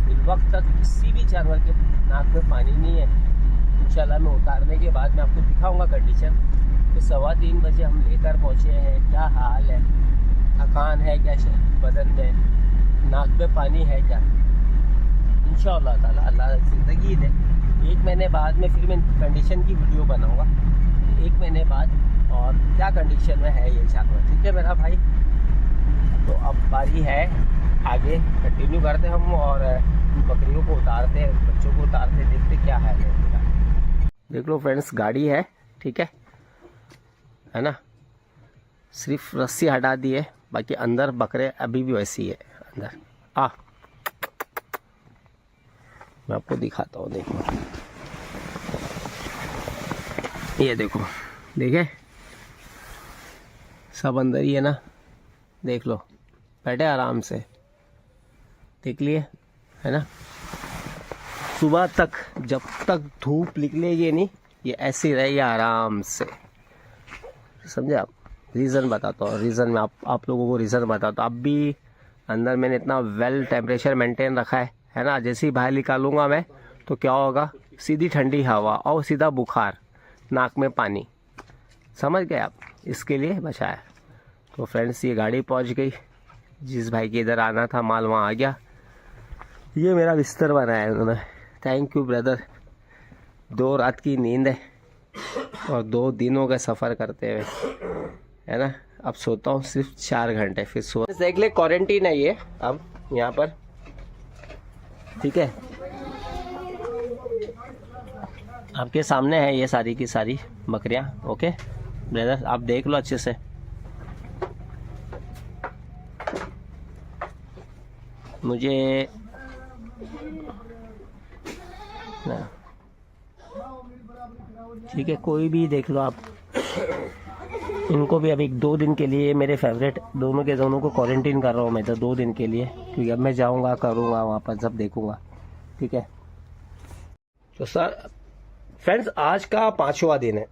इस वक्त तक किसी भी जानवर के नाक में पानी नहीं है। इंशाल्लाह मैं उतारने के बाद मैं आपको दिखाऊंगा कंडीशन। तो 3:15 बजे हम लेकर पहुँचे हैं। क्या हाल है, थकान है क्या बदन में, नाक में पानी है क्या। इंशाल्लाह ताला अल्लाह ज़िंदगी दे, 1 महीने बाद में फिर मैं कंडीशन की वीडियो बनाऊंगा 1 महीने बाद, और क्या कंडीशन में है ये जानवर। ठीक है मेरा भाई, तो अब बारी है आगे कंटिन्यू करते हम और बकरियों को उतारते हैं, बच्चों को उतारते, देखते क्या है इनका। देख लो फ्रेंड्स, गाड़ी है, ठीक है ना, सिर्फ रस्सी हटा दी है, बाकी अंदर बकरे अभी भी वैसी है अंदर। मैं आपको दिखाता हूँ, देखो ये देखो, देखे सब अंदर ही है ना, देख लो, बैठे आराम से, देख लिए है ना। सुबह तक जब तक धूप निकलेगी नहीं, ये ऐसे रहेगी आराम से, समझे आप। रीज़न बताता हूँ, रीज़न में आप लोगों को रीज़न बताता हूँ। अब भी अंदर मैंने इतना वेल टेम्परेचर मेंटेन रखा है ना। जैसे ही बाहर निकालूंगा मैं तो क्या होगा, सीधी ठंडी हवा और सीधा बुखार, नाक में पानी, समझ गए आप, इसके लिए बचाया। तो फ्रेंड्स ये गाड़ी पहुंच गई, जिस भाई के इधर आना था माल वहाँ आ गया। ये मेरा बिस्तर बनाया है उन्होंने, थैंक यू ब्रदर। 2 रात की नींद है और 2 दिनों का सफ़र करते हुए, है ना। अब सोता हूँ सिर्फ 4 घंटे, फिर सो देख ले। क्वारंटीन है ये अब यहाँ पर, ठीक है। आपके सामने है ये सारी की सारी बकरियाँ, ओके ब्रदर, आप देख लो अच्छे से। मुझे ठीक है, कोई भी देख लो आप। इनको भी अभी 2 दिन के लिए, मेरे फेवरेट दोनों को क्वारंटीन कर रहा हूँ मैं तो 2 दिन के लिए, क्योंकि अब मैं जाऊँगा, करूँगा वहाँ पर, सब देखूँगा, ठीक है। तो सर फ्रेंड्स, आज का 5वां दिन है,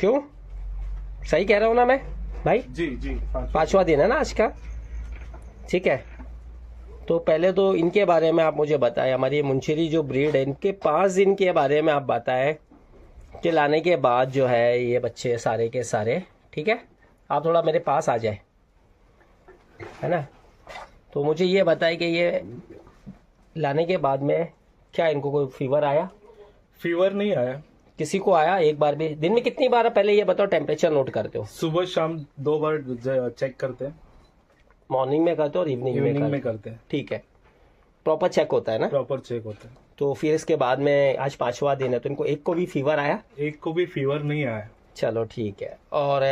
क्यों सही कह रहा हूँ ना मैं भाई? जी 5वां दिन है ना आज का, ठीक है। तो पहले तो इनके बारे में आप मुझे बताएं, हमारी मुंशिरी जो ब्रीड है, इनके 5 दिन के बारे में आप बताएं कि लाने के बाद जो है ये बच्चे सारे के सारे, ठीक है। आप थोड़ा मेरे पास आ जाए, है ना। तो मुझे ये बताएं कि ये लाने के बाद में क्या इनको कोई फीवर आया? फीवर नहीं आया। किसी को आया एक बार भी? दिन में कितनी बार, पहले ये बताओ, टेम्परेचर नोट करते हो? सुबह शाम 2 बार चेक करते हैं। मॉर्निंग में करते हो और इवनिंग में करते हैं, ठीक है। प्रॉपर चेक होता है ना? प्रॉपर चेक होता है। तो फिर इसके बाद में आज 5वां दिन है, तो इनको एक को भी फीवर आया? एक को भी फीवर नहीं आया। चलो ठीक है। और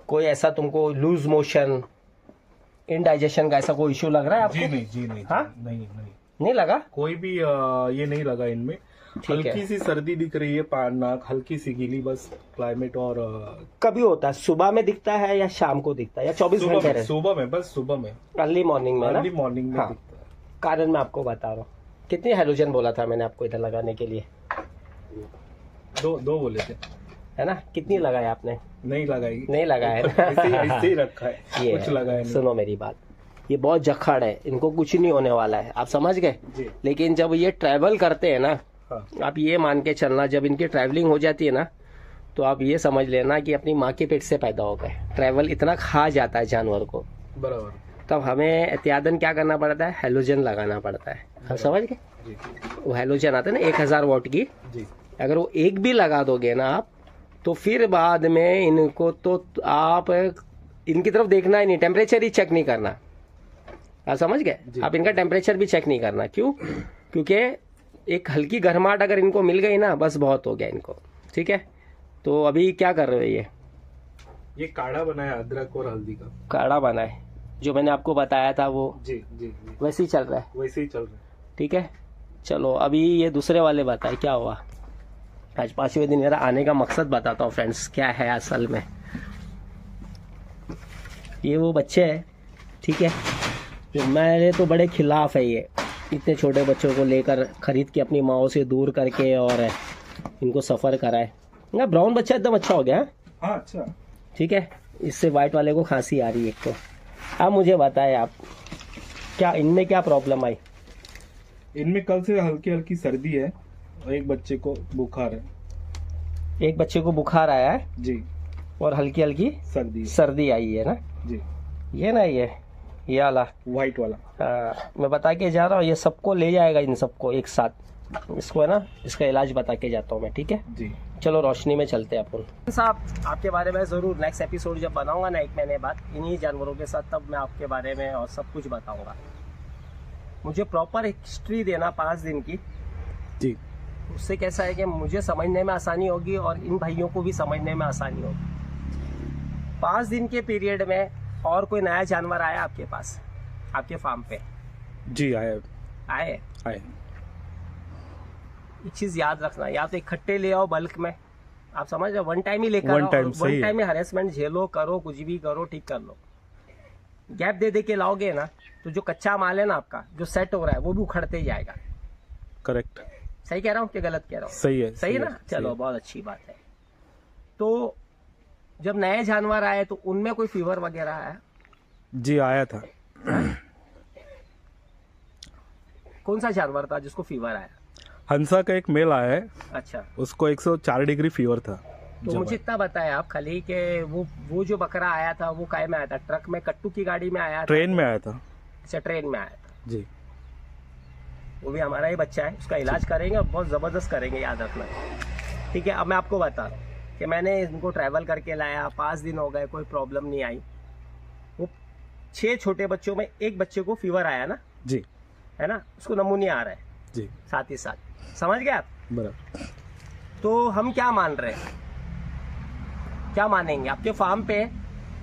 कोई ऐसा तुमको लूज मोशन, इनडाइजेशन का ऐसा कोई इश्यू लग रहा है आपको? जी नहीं। हाँ? नहीं लगा कोई भी ये नहीं लगा इनमें। हल्की सी सर्दी दिख रही है, नाक हल्की सी गीली, बस क्लाइमेट। और कभी होता है, सुबह में दिखता है या शाम को दिखता है या 24 घंटे? सुबह में, बस सुबह में, अर्ली मॉर्निंग में। अर्ली मॉर्निंग में हाँ। दिखता है। कारण मैं आपको बता रहा हूँ। कितनी हेलोजन बोला था मैंने आपको इधर लगाने के लिए? 2 बोले थे, है ना। कितनी लगाई आपने? नहीं लगाई, नहीं लगाया ऐसे ही रखा है, ये कुछ लगाया नहीं। सुनो मेरी बात, ये बहुत जखड़ है, इनको कुछ नहीं होने वाला है, आप समझ गए। लेकिन जब ये ट्रैवल करते हैं ना, हाँ। आप ये मान के चलना, जब इनकी ट्रैवलिंग हो जाती है ना, तो आप ये समझ लेना कि अपनी माँ के पेट से पैदा हो गए। ट्रैवल इतना खा जाता है जानवर को, बराबर। तब हमें एहतियातन क्या करना पड़ता है, हेलोजन लगाना पड़ता है। हम समझ गए। वो हेलोजन आता है ना 1000 वॉट की, अगर वो एक भी लगा दोगे ना आप, तो फिर बाद में इनको तो आप इनकी तरफ देखना ही नहीं, टेम्परेचर ही चेक नहीं करना, आप समझ गए। आप इनका टेम्परेचर भी चेक नहीं करना। क्यों? क्योंकि एक हल्की गर्माहट अगर इनको मिल गई ना, बस बहुत हो गया इनको, ठीक है। तो अभी क्या कर रहे हो? ये काढ़ा बनाया अदरक और हल्दी का काढ़ा बनाए, जो मैंने आपको बताया था वो जी वैसे ही चल रहा है? वैसे ही चल रहा है, ठीक है। चलो अभी ये दूसरे वाले बताए क्या हुआ आज 5वें दिन। मेरा आने का मकसद बताता हूँ फ्रेंड्स, क्या है असल में। ये वो बच्चे हैं, ठीक है, जो मेरे तो बड़े खिलाफ है ये, इतने छोटे बच्चों को लेकर खरीद के अपनी माओ से दूर करके और इनको सफ़र कराए ना। ब्राउन बच्चा एकदम अच्छा हो गया। हाँ अच्छा, ठीक है। इससे वाइट वाले को खांसी आ रही है एक तो। अब मुझे बताए आप, क्या इनमें क्या प्रॉब्लम आई? इनमें कल से हल्की हल्की सर्दी है और एक बच्चे को बुखार है। एक बच्चे को बुखार आया है जी, और हल्की हल्की सर्दी है। सर्दी आई है ना? जी, ये ना ये वाला व्हाइट वाला। मैं बता के जा रहा हूँ, ये सबको ले जाएगा, इन सबको एक साथ। इसको है ना, इसका इलाज बता के जाता हूँ मैं, ठीक है? जी, चलो रोशनी में चलते हैं अपन। साहब आपके बारे में ज़रूर नेक्स्ट एपिसोड जब बनाऊंगा ना 1 महीने बाद इन्हीं जानवरों के साथ, तब मैं आपके बारे में और सब कुछ बताऊंगा। मुझे प्रॉपर हिस्ट्री देना 5 दिन की। जी, उससे कैसा है कि मुझे समझने में आसानी होगी और इन भाइयों को भी समझने में आसानी होगी। 5 दिन के पीरियड में और कोई नया जानवर आया आपके पास, आपके फार्म पे? जी, आए। एक चीज याद रखना, या तो इकट्ठे ले आओ बल्क में, आप समझ रहे हो, वन टाइम ही लेकर One आओ, time, सही वन है। टाइम में हरेसमेंट झेलो, करो कुछ भी करो, ठीक कर लो। गैप दे के लाओगे ना तो जो कच्चा माल है ना आपका, जो सेट हो रहा है, वो भी उखड़ते ही जाएगा। करेक्ट। सही कह रहा हूँ कि गलत कह रहा हूँ? सही है। सही ना? चलो बहुत अच्छी बात है। तो जब नए जानवर आए तो उनमें कोई फीवर वगैरह आया? जी, आया था। कौन सा जानवर था जिसको फीवर आया? हंसा का एक मेल आया है, अच्छा, उसको 104 डिग्री फीवर था। तो जब मुझे इतना बताया आप खाली कि वो जो बकरा आया था वो काय में आया था? ट्रक में, कट्टू की गाड़ी में आया था? ट्रेन में आया था। अच्छा, ट्रेन में आया था। जी, वो भी हमारा ही बच्चा है, उसका इलाज करेंगे और बहुत ज़बरदस्त करेंगे, याद रखना। ठीक है, अब मैं आपको बता रहा हूँ कि मैंने इनको ट्रैवल करके लाया, 5 दिन हो गए, कोई प्रॉब्लम नहीं आई। वो 6 छोटे बच्चों में एक बच्चे को फीवर आया ना, जी, है ना? उसको नमूनिया आ रहा है जी, साथ ही साथ, समझ गए आप? बराबर। तो हम क्या मान रहे हैं, क्या मानेंगे? आपके फार्म पे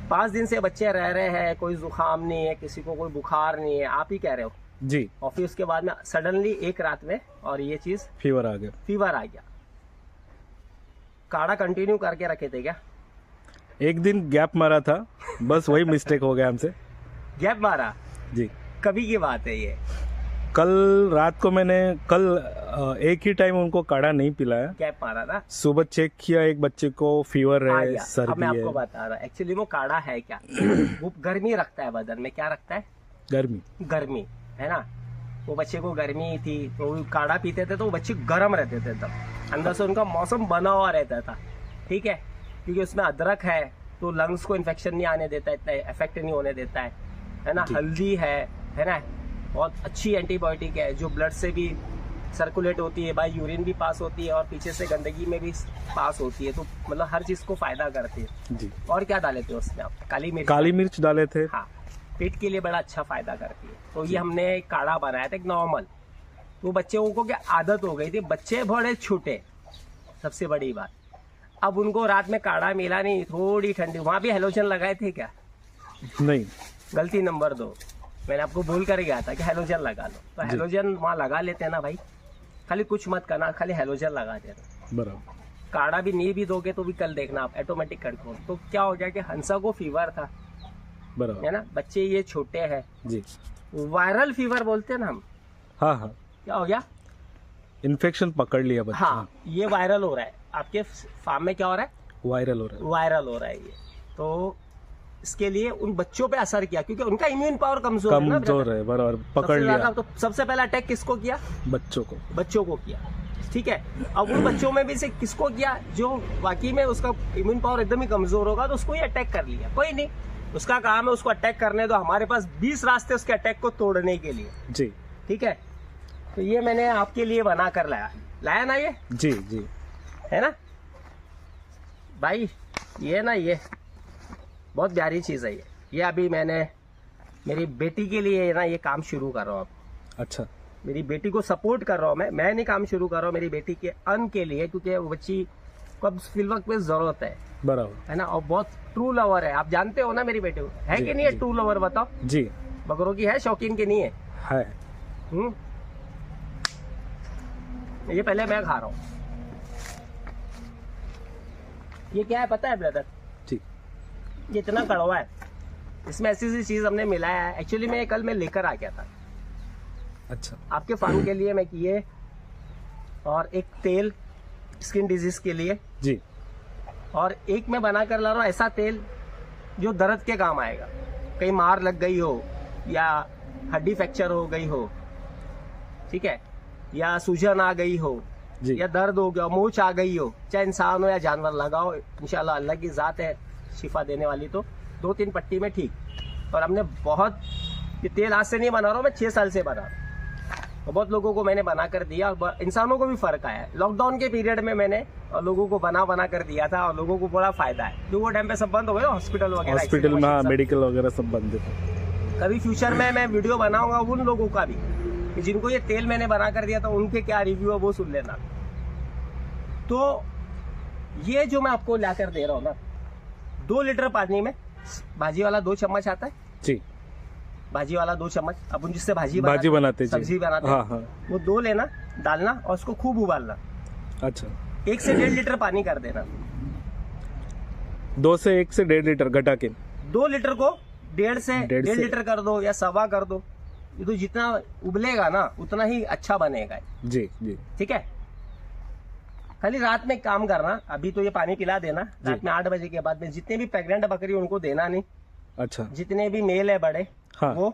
5 दिन से बच्चे रह रहे हैं, कोई जुकाम नहीं है, किसी को कोई बुखार नहीं है, आप ही कह रहे हो। जी, और फिर उसके बाद में सडनली एक रात में और ये चीज फीवर आ गया। फीवर आ गया। काढ़ा कंटिन्यू करके रखे थे क्या? एक दिन गैप मारा था, बस वही मिस्टेक हो गया हमसे। गैप मारा? जी, कभी की बात है ये? कल रात को मैंने एक ही टाइम उनको काढ़ा नहीं पिलाया। गैप मारा था? सुबह चेक किया, एक बच्चे को फीवर आ है, गया। अब मैं सर्दी आपको है, बता रहा, एक्चुअली वो काढ़ा है क्या? वो गर्मी रखता है बदन में। क्या रखता है? गर्मी। गर्मी, है ना? वो बच्चे को गर्मी थी तो वो काढ़ा पीते थे तो वो बच्चे गर्म रहते थे, तब अंदर से उनका मौसम बना हुआ रहता था, ठीक है? क्योंकि उसमें अदरक है तो लंग्स को इन्फेक्शन नहीं आने देता, इतना इफेक्ट नहीं होने देता है ना? हल्दी है ना? बहुत अच्छी एंटीबायोटिक है जो ब्लड से भी सर्कुलेट होती है, बाय यूरिन भी पास होती है और पीछे से गंदगी में भी पास होती है, तो मतलब हर चीज को फायदा करती है। जी, और क्या डाले थे उसमें आप? काली मिर्च डाले थे। हाँ, पेट के लिए बड़ा अच्छा फायदा करती है। तो ये हमने काढ़ा बनाया था एक नॉर्मल, तो बच्चों को क्या आदत हो गई थी, बच्चे बड़े छोटे, सबसे बड़ी बात। अब उनको रात में काढ़ा मिला नहीं, थोड़ी ठंडी, वहां भी हेलोजन लगाए थे क्या? नहीं, गलती नंबर 2, मैंने आपको बोल कर गया था कि हेलोजन लगा लो, तो हेलोजन वहाँ लगा लेते हैं ना भाई, खाली कुछ मत करना, खाली हेलोजन लगा देना। बराबर। काढ़ा भी नहीं भी दोगे तो भी कल देखना आप ऑटोमेटिक कंट्रोल। तो क्या हो गया कि हंसा को फीवर था, बराबर है ना? बच्चे ये छोटे हैं, जी। वायरल फीवर बोलते हैं ना हम। हाँ हाँ, क्या हो गया? इन्फेक्शन पकड़ लिया बच्चा। हाँ, ये वायरल हो रहा है आपके फार्म में। क्या हो रहा है? वायरल हो रहा है। वायरल हो रहा है ये। तो इसके लिए उन बच्चों पे असर किया क्योंकि उनका इम्यून पावर कमजोर है ना, कमजोर है, बराबर पकड़ सबसे लिया। ज्यादा। तो सबसे पहला अटैक किसको किया? बच्चों को। बच्चों को किया, ठीक है? अब उन बच्चों में भी से किसको किया जो वाकई में उसका इम्यून पावर एकदम ही कमजोर होगा, तो उसको ही अटैक कर लिया। कोई नहीं, उसका काम है उसको अटैक करने दो, हमारे पास 20 रास्ते उसके अटैक को तोड़ने के लिए, जी, ठीक है? तो ये मैंने आपके लिए बना कर लाया ना ये, जी जी, है ना भाई? ये ना, ये बहुत प्यारी चीज है ये अभी मैंने मेरी बेटी के लिए ना ये काम शुरू कर रहा हूँ। अच्छा, मेरी बेटी को सपोर्ट कर रहा हूँ मैं नहीं काम शुरू कर रहा हूँ, मेरी बेटी के अन्न के लिए, क्योंकि वो बच्ची को अब फिल वक्त में जरूरत है बराबर, ना? और बहुत ट्रू लवर है, आप जानते हो ना मेरी बेटी को, है जी, कि नहीं है? जी। ट्रू लवर बताओ, जी, बकरों की है शौकीन की नहीं है? है। ये पहले मैं खा रहा हूँ। ये क्या है पता है ब्रदर? जी, ये इतना कड़वा है, इसमें ऐसी सी चीज हमने मिलाया है। एक्चुअली मैं कल लेकर आ गया था अच्छा, आपके फार्म के लिए, मैं किए, और एक तेल स्किन डिजीज के लिए, जी, और एक मैं बना कर ला रहा हूँ ऐसा तेल जो दर्द के काम आएगा, कहीं मार लग गई हो या हड्डी फ्रैक्चर हो गई हो, ठीक है, या सूजन आ गई हो, जी या दर्द हो गया, मूंछ आ गई हो, चाहे इंसान हो या जानवर, लगाओ, इंशाल्लाह अल्लाह की जात है शिफा देने वाली। तो 2-3 पट्टी में ठीक। और हमने बहुत, ये तेल आज से नहीं बना रहा हूँ मैं, 6 साल से बना रहा हूँ, और बहुत लोगों को मैंने बना कर दिया, और इंसानों को भी फर्क आया है। लॉकडाउन के पीरियड में मैंने और लोगों को बना कर दिया था, और लोगों को बड़ा फायदा है, जो वो टाइम पे सब बंद हो गए हॉस्पिटल वगैरह, हॉस्पिटल में, हाँ, सब। मेडिकल वगैरह सब बंद है। कभी फ्यूचर में मैं वीडियो बनाऊंगा उन लोगों का भी, कि जिनको ये तेल मैंने बना कर दिया था, उनके क्या रिव्यू है वो सुन लेना। तो ये जो मैं आपको ला कर दे रहा हूँ ना, 2 लीटर पानी में भाजी वाला 2 चम्मच आता है जी, भाजी वाला 2 चम्मच, अपन जिससे भाजी बनाते हैं, सब्जी बनाते हैं, हाँ हाँ, वो 2 लेना, डालना और उसको खूब उबालना। अच्छा, 1 से 1.5 लीटर पानी कर देना। 2 से 1 से 1.5 लीटर घटा के, 2 लीटर को 1.5 से 1.5 से- लीटर कर दो या 1.25 कर दो। ये तो जितना उबलेगा ना उतना ही अच्छा बनेगा, जी जी, ठीक है। खाली रात में काम करना, अभी तो ये पानी पिला देना, रात में 8 बजे के बाद में जितने भी प्रेग्नेंट बकरी उनको देना नहीं, अच्छा, जितने भी मेल है बड़े, हाँ, वो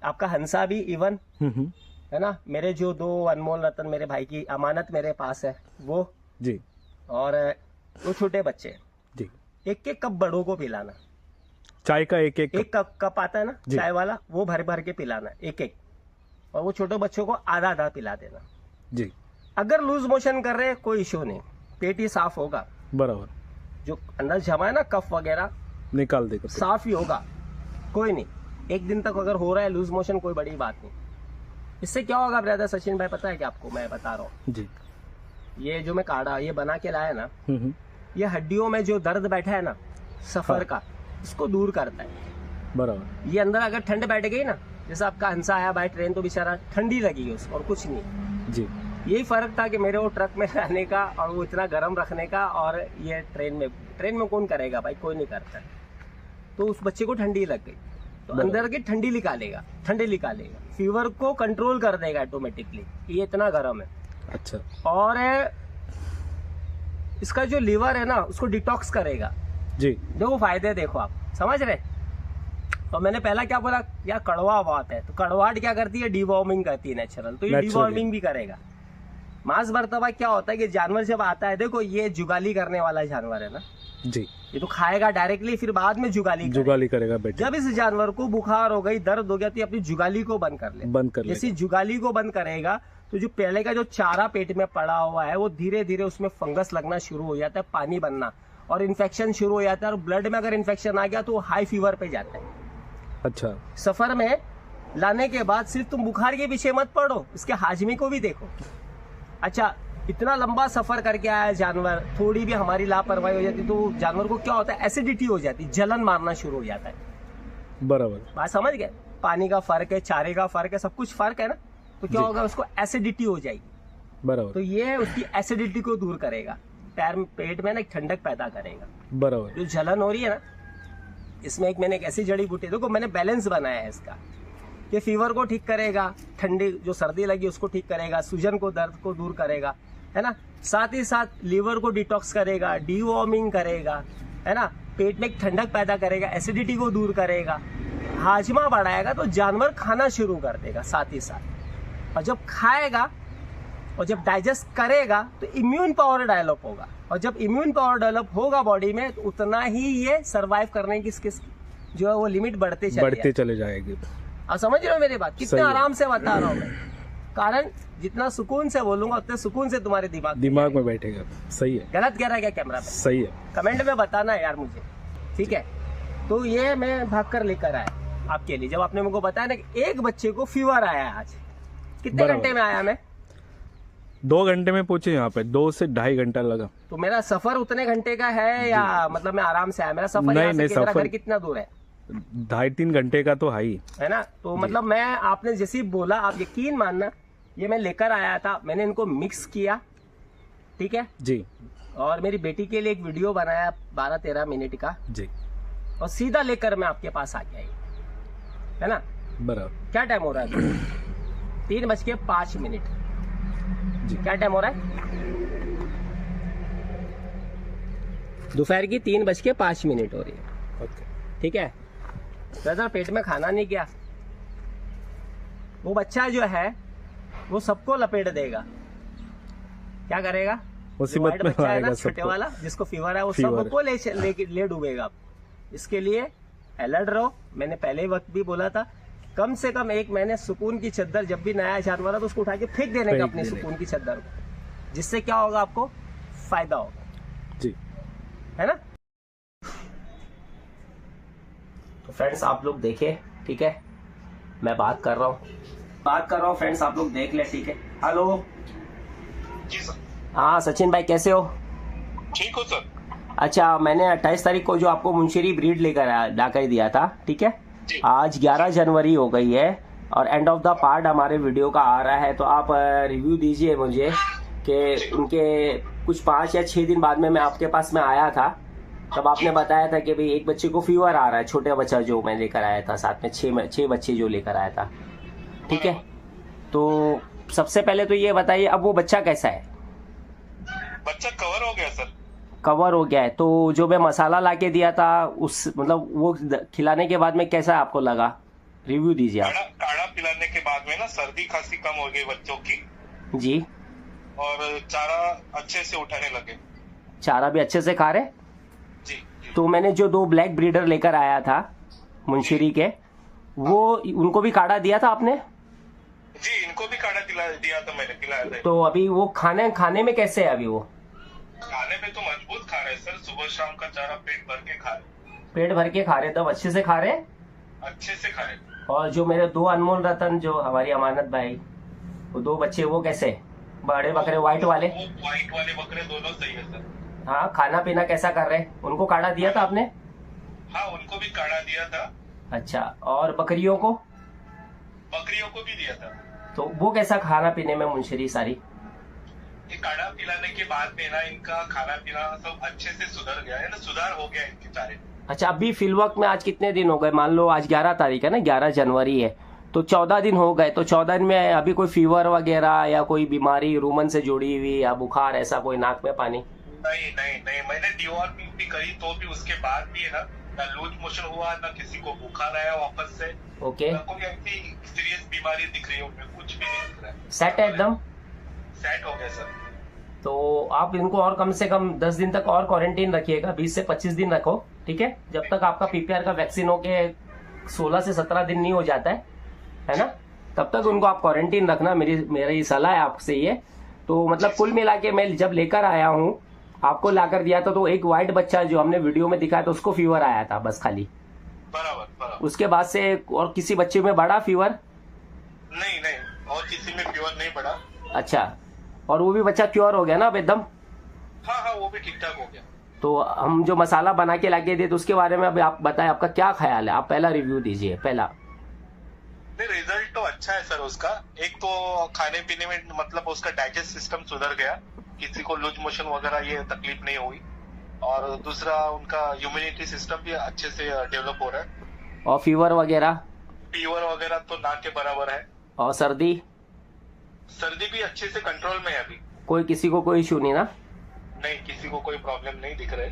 आपका हंसा भी इवन, हम्म, है ना। मेरे जो 2 अनमोल रतन मेरे भाई की अमानत मेरे पास है वो, जी और वो छोटे बच्चे, जी, 1 कप बड़ों को पिलाना। चाय का एक कप आता है ना जी। चाय वाला, वो भर भर के पिलाना 1, और वो छोटे बच्चों को आधा पिला देना। जी, अगर लूज मोशन कर रहे हैं कोई इश्यू नहीं, पेट ही साफ होगा, बराबर, जो अंदर जमा है ना कफ वगैरह निकाल देगा, साफ ही होगा, कोई नहीं। 1 दिन तक अगर हो रहा है लूज मोशन, कोई बड़ी बात नहीं। इससे क्या होगा ब्रदर सचिन भाई, पता है क्या आपको, मैं बता रहा हूँ। जी, ये जो मैं काढ़ा ये बना के लाया ना, हम्म, ये हड्डियों में जो दर्द बैठा है ना सफर का, इसको दूर करता है। बराबर, ये अंदर अगर ठंड बैठ गई ना, जैसे आपका हंसा आया बाय ट्रेन तो बेचारा ठंडी लगी उसको, और कुछ नहीं। जी, यही फर्क था कि मेरे वो ट्रक में रहने का और वो इतना गर्म रखने का, और ये ट्रेन में कौन करेगा भाई, कोई नहीं करता। तो उस बच्चे को ठंडी लग गई, तो अंदर की ठंडी निकालेगा, फीवर को कंट्रोल कर देगा ऑटोमेटिकली, ये इतना गर्म है। अच्छा, और इसका जो लीवर है ना उसको डिटॉक्स करेगा। जी, देखो फायदे देखो, आप समझ रहे। तो मैंने पहला क्या बोला, यार कड़वा बहुत है, तो कड़वाहट क्या करती है, डिवॉर्मिंग करती है नेचुरल, तो ये Naturally. डिवॉर्मिंग भी करेगा। मांस मर्तबा क्या होता है कि जानवर जब आता है, देखो ये जुगाली करने वाला जानवर है ना, जी, ये तो खाएगा डायरेक्टली, फिर बाद में जुगाली करेगा बेटा, जब इस जानवर को बुखार हो गई, दर्द हो गया, तो ये अपनी जुगाली को बंद कर ले, बंद कर जैसी लेगा, जुगाली को बंद करेगा तो जो पहले का जो चारा पेट में पड़ा हुआ है वो धीरे धीरे उसमें फंगस लगना शुरू हो जाता है, पानी बनना, और इन्फेक्शन शुरू हो जाता है। और ब्लड में अगर इन्फेक्शन आ गया तो वो हाई फीवर पे जाता है। अच्छा, सफर में लाने के बाद सिर्फ तुम बुखार के पीछे मत पड़ो, इसके हाजमे को भी देखो। अच्छा, इतना लंबा सफर करके आया जानवर, थोड़ी भी हमारी लापरवाही हो जाती तो जानवर को क्या होता है, एसिडिटी हो जाती, जलन मारना शुरू हो जाता है। बराबर, बात समझ गए, पानी का फर्क है, चारे का फर्क है, सब कुछ फर्क है ना, तो क्या जी। होगा, उसको एसिडिटी हो जाएगी। बराबर, तो ये उसकी एसिडिटी को दूर करेगा, पेट में ना एक ठंडक पैदा करेगा। बराबर, जो जलन हो रही है ना, इसमें मैंने एक ऐसी जड़ी बूटी, देखो मैंने बैलेंस बनाया है इसका, कि फीवर को ठीक करेगा, ठंडी जो सर्दी लगी उसको ठीक करेगा, सूजन को, दर्द को दूर करेगा, है ना। साथ ही साथ लीवर को डिटॉक्स करेगा, डीवॉर्मिंग करेगा, है ना, पेट में एक ठंडक पैदा करेगा, एसिडिटी को दूर करेगा, हाजमा बढ़ाएगा, तो जानवर खाना शुरू कर देगा साथ ही साथ। और जब खाएगा और जब डाइजेस्ट करेगा तो इम्यून पावर डेवलप होगा, और जब इम्यून पावर डेवलप होगा बॉडी में तो उतना ही ये सरवाइव करने की जो है वो लिमिट बढ़ते चले जाएगी। आप समझ रहे हो मेरी बात, कितने आराम से बता रहा हूँ मैं। कारण जितना सुकून से बोलूंगा उतने सुकून से तुम्हारे दिमाग में बैठेगा। सही है, गलत कह रहा है क्या कैमरा पे? सही है, कमेंट में बताना यार मुझे, ठीक है। तो ये मैं भाग कर लेकर आया आपके लिए, जब आपने मुझको बताया ना कि एक बच्चे को फीवर आया आज, कितने बराबर। घंटे में आया मैं? 2 घंटे में पहुंचे यहाँ पे, 2 से 2.5 घंटा लगा। तो मेरा सफर उतने घंटे का है या मतलब मैं आराम से आया? मेरा सफर यहाँ से मेरा घर कितना दूर है? 2.5-3 घंटे का तो है ना। तो मतलब मैं, आपने जैसे ही बोला, आप यकीन मानना, ये मैं लेकर आया था, मैंने इनको मिक्स किया, ठीक है जी, और मेरी बेटी के लिए एक वीडियो बनाया 12-13 मिनट का जी, और सीधा लेकर मैं आपके पास आ गया, है ना। बराबर, क्या टाइम हो रहा है? 3:05 जी, क्या टाइम हो रहा है? दोपहर की 3:05 हो रही है, ओके, ठीक है। ब्रदर पेट में खाना नहीं गया, वो बच्चा जो है वो सबको लपेट देगा। क्या करेगा? मुसीबत white में बच्चा है ना, लाएगा छोटे सबको। वाला जिसको फीवर है, वो फीवर। सबको ले डूबेगा। इसके लिए अलर्ट रहो। मैंने पहले ही वक्त भी बोला था, कम से कम 1 महीने सुकून की चद्दर, जब भी नया जानवर है तो उसको उठा के फेंक देने का फेंक अपनी देने सुकून की चद्दर को, जिससे क्या होगा, आपको फायदा होगा, जी। है ना। तो फ्रेंड्स आप लोग देखे, ठीक है, मैं बात कर रहा हूँ फ्रेंड्स, आप लोग देख ले, ठीक है। हेलो जी सर। हाँ सचिन भाई, कैसे हो? ठीक हो सर। अच्छा, मैंने 28 तारीख को जो आपको मुंशिरी ब्रीड लाकर दिया था, ठीक है, जी। आज 11 जनवरी हो गई है और एंड ऑफ द पार्ट हमारे वीडियो का आ रहा है। तो आप रिव्यू दीजिए मुझे कि उनके कुछ 5 या 6 दिन बाद में मैं आपके पास में आया था, तब आपने बताया था कि भाई एक बच्चे को फीवर आ रहा है, छोटे बच्चा जो मैं लेकर आया था, साथ में 6 बच्चे जो लेकर आया था, ठीक है। तो सबसे पहले तो ये बताइए, अब वो बच्चा कैसा है? बच्चा कवर हो गया सर। कवर हो गया है। तो जो मैं मसाला लाके दिया था उस मतलब वो खिलाने के बाद में कैसा आपको लगा? रिव्यू दीजिए आप। काढ़ा पिलाने के बाद में ना सर्दी खांसी कम हो गई बच्चों की, जी। और चारा अच्छे से उठाने लगे। चारा भी अच्छे से खा रहे? जी, जी। तो मैंने जो 2 ब्लैक ब्रीडर लेकर आया था मुंशिरी के, वो उनको भी काढ़ा दिया था आपने? जी, इनको भी काढ़ा दिया था मैंने, पिलाया था। तो अभी वो खाने में कैसे है? अभी वो खाने में तो मजबूत खा रहे सर, सुबह शाम का चारा पेट भर के खा रहे। पेट भर के खा रहे, तब अच्छे से खा रहे? अच्छे से खा रहे। और जो मेरे 2 अनमोल रतन, जो हमारी अमानत भाई, वो 2 बच्चे, वो कैसे? बड़े बकरे व्हाइट वाले? वो व्हाइट वाले बकरे दोनों सही है सर। हाँ, खाना पीना कैसा कर रहे? उनको काढ़ा दिया था आपने? हाँ, उनको भी काढ़ा दिया था। अच्छा, और बकरियों को? बकरियों को भी दिया था। तो वो कैसा खाना पीने में मुंशिरी सारी? ये काढ़ा पिलाने के बाद में ना इनका खाना पीना सब अच्छे से सुधर गया है ना, सुधार हो गया इनके चारे। अच्छा, अभी फिलवक्त में आज कितने दिन हो गए? मान लो आज 11 तारीख है ना, 11 जनवरी है, तो 14 दिन हो गए। तो 14 दिन में अभी कोई फीवर वगैरह या कोई बीमारी रूमन से जुड़ी हुई या बुखार, ऐसा कोई नाक में पानी? नहीं, मैंने डीओआरपी भी करी तो भी उसके बाद भी है ना लूज मोशन हुआ, ना किसी को बुखार आया वापस से। ओके। ना कोई ऐसी सीरियस बीमारी दिख रही है उनमें, कुछ भी नहीं दिख रहा है। सेट है एकदम? सेट हो गया सर। तो आप इनको और कम से कम 10 दिन तक और क्वारंटीन रखिएगा, 20 से 25 दिन रखो, ठीक है। जब तक आपका पीपीआर का वैक्सीन होके 16 से 17 दिन नहीं हो जाता है ना, तब तक उनको आप क्वारंटीन रखना। मेरी सलाह है आपसे ये। तो मतलब कुल मिला के मैं जब लेकर आया हूँ, आपको लाकर दिया था, तो एक व्हाइट बच्चा जो हमने वीडियो में दिखाया था उसको फीवर आया था बस खाली। बराबर। उसके बाद से और किसी बच्चे में बढ़ा फीवर? नहीं, और किसी में फीवर नहीं बढ़ा। अच्छा, और वो भी बच्चा क्योर हो गया ना अब एकदम? हाँ, वो भी ठीक ठाक हो गया। तो हम जो मसाला बना के लाके दिए तो उसके बारे में अभी आप बताएं, आपका क्या ख्याल है? आप पहला रिव्यू दीजिए। पहला नहीं, रिजल्ट तो अच्छा है सर उसका। एक तो खाने पीने में मतलब उसका डाइजेस्ट सिस्टम सुधर गया, किसी को लूज मोशन वगैरह ये तकलीफ नहीं हुई। और दूसरा उनका इम्यूनिटी सिस्टम भी अच्छे से डेवलप हो रहा है। और फीवर वगैरह तो ना के बराबर है। और सर्दी भी अच्छे से कंट्रोल में है अभी। कोई किसी को कोई इशू नहीं ना? नहीं, किसी को कोई प्रॉब्लम नहीं दिख रहे।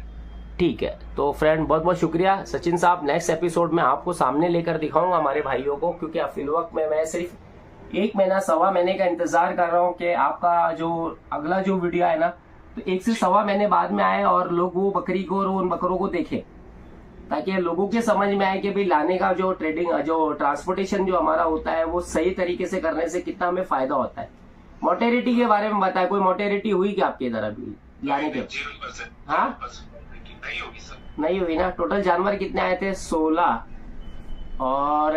ठीक है। तो फ्रेंड बहुत बहुत शुक्रिया सचिन साहब। नेक्स्ट एपिसोड में आपको सामने लेकर दिखाऊंगा हमारे भाइयों को, क्योंकि अब फिलवक्त में मैं सिर्फ 1 महीना 1.25 महीने का इंतजार कर रहा हूँ कि आपका जो अगला जो वीडियो है ना, तो 1 से 1.25 महीने बाद में आए और लोग वो बकरी को और उन बकरों को देखें, ताकि लोगों के समझ में आए कि भाई लाने का जो ट्रांसपोर्टेशन जो हमारा होता है वो सही तरीके से करने से कितना हमें फायदा होता है। मोर्टेलिटी के बारे में बताए, कोई मोर्टेलिटी हुई क्या आपके इधर अभी लाने के? 0%। हाँ, नहीं होगी सर। नहीं हुई ना। टोटल जानवर कितने आए थे? 16 और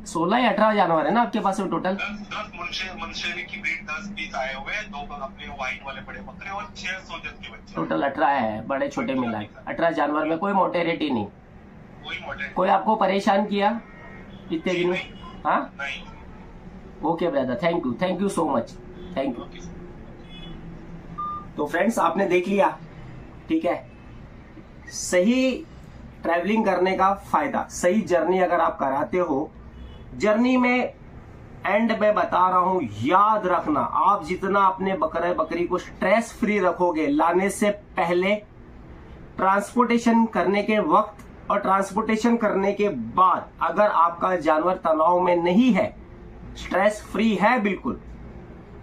16 या 18 जानवर है ना आपके पास में टोटल? 10 मुंशिरी की ब्रीड 10 पीस आए हुए हैं, 2 अपने व्हाइट वाले बड़े बकरे और 6 सोजन के बच्चे। टोटल 18 है, बड़े छोटे मिला 18 जानवर में कोई मोर्टेलिटी नहीं। कोई मॉडल कोई आपको परेशान किया इतने दिनों? हाँ, नहीं। Okay brother, thank you so much, thank you. तो फ्रेंड्स आपने देख लिया, ठीक है, सही ट्रैवलिंग करने का फायदा, सही जर्नी अगर आप कराते हो, जर्नी में एंड में बता रहा हूं, याद रखना, आप जितना अपने बकरे बकरी को स्ट्रेस फ्री रखोगे लाने से पहले, ट्रांसपोर्टेशन करने के वक्त और ट्रांसपोर्टेशन करने के बाद अगर आपका जानवर तनाव में नहीं है, स्ट्रेस फ्री है बिल्कुल,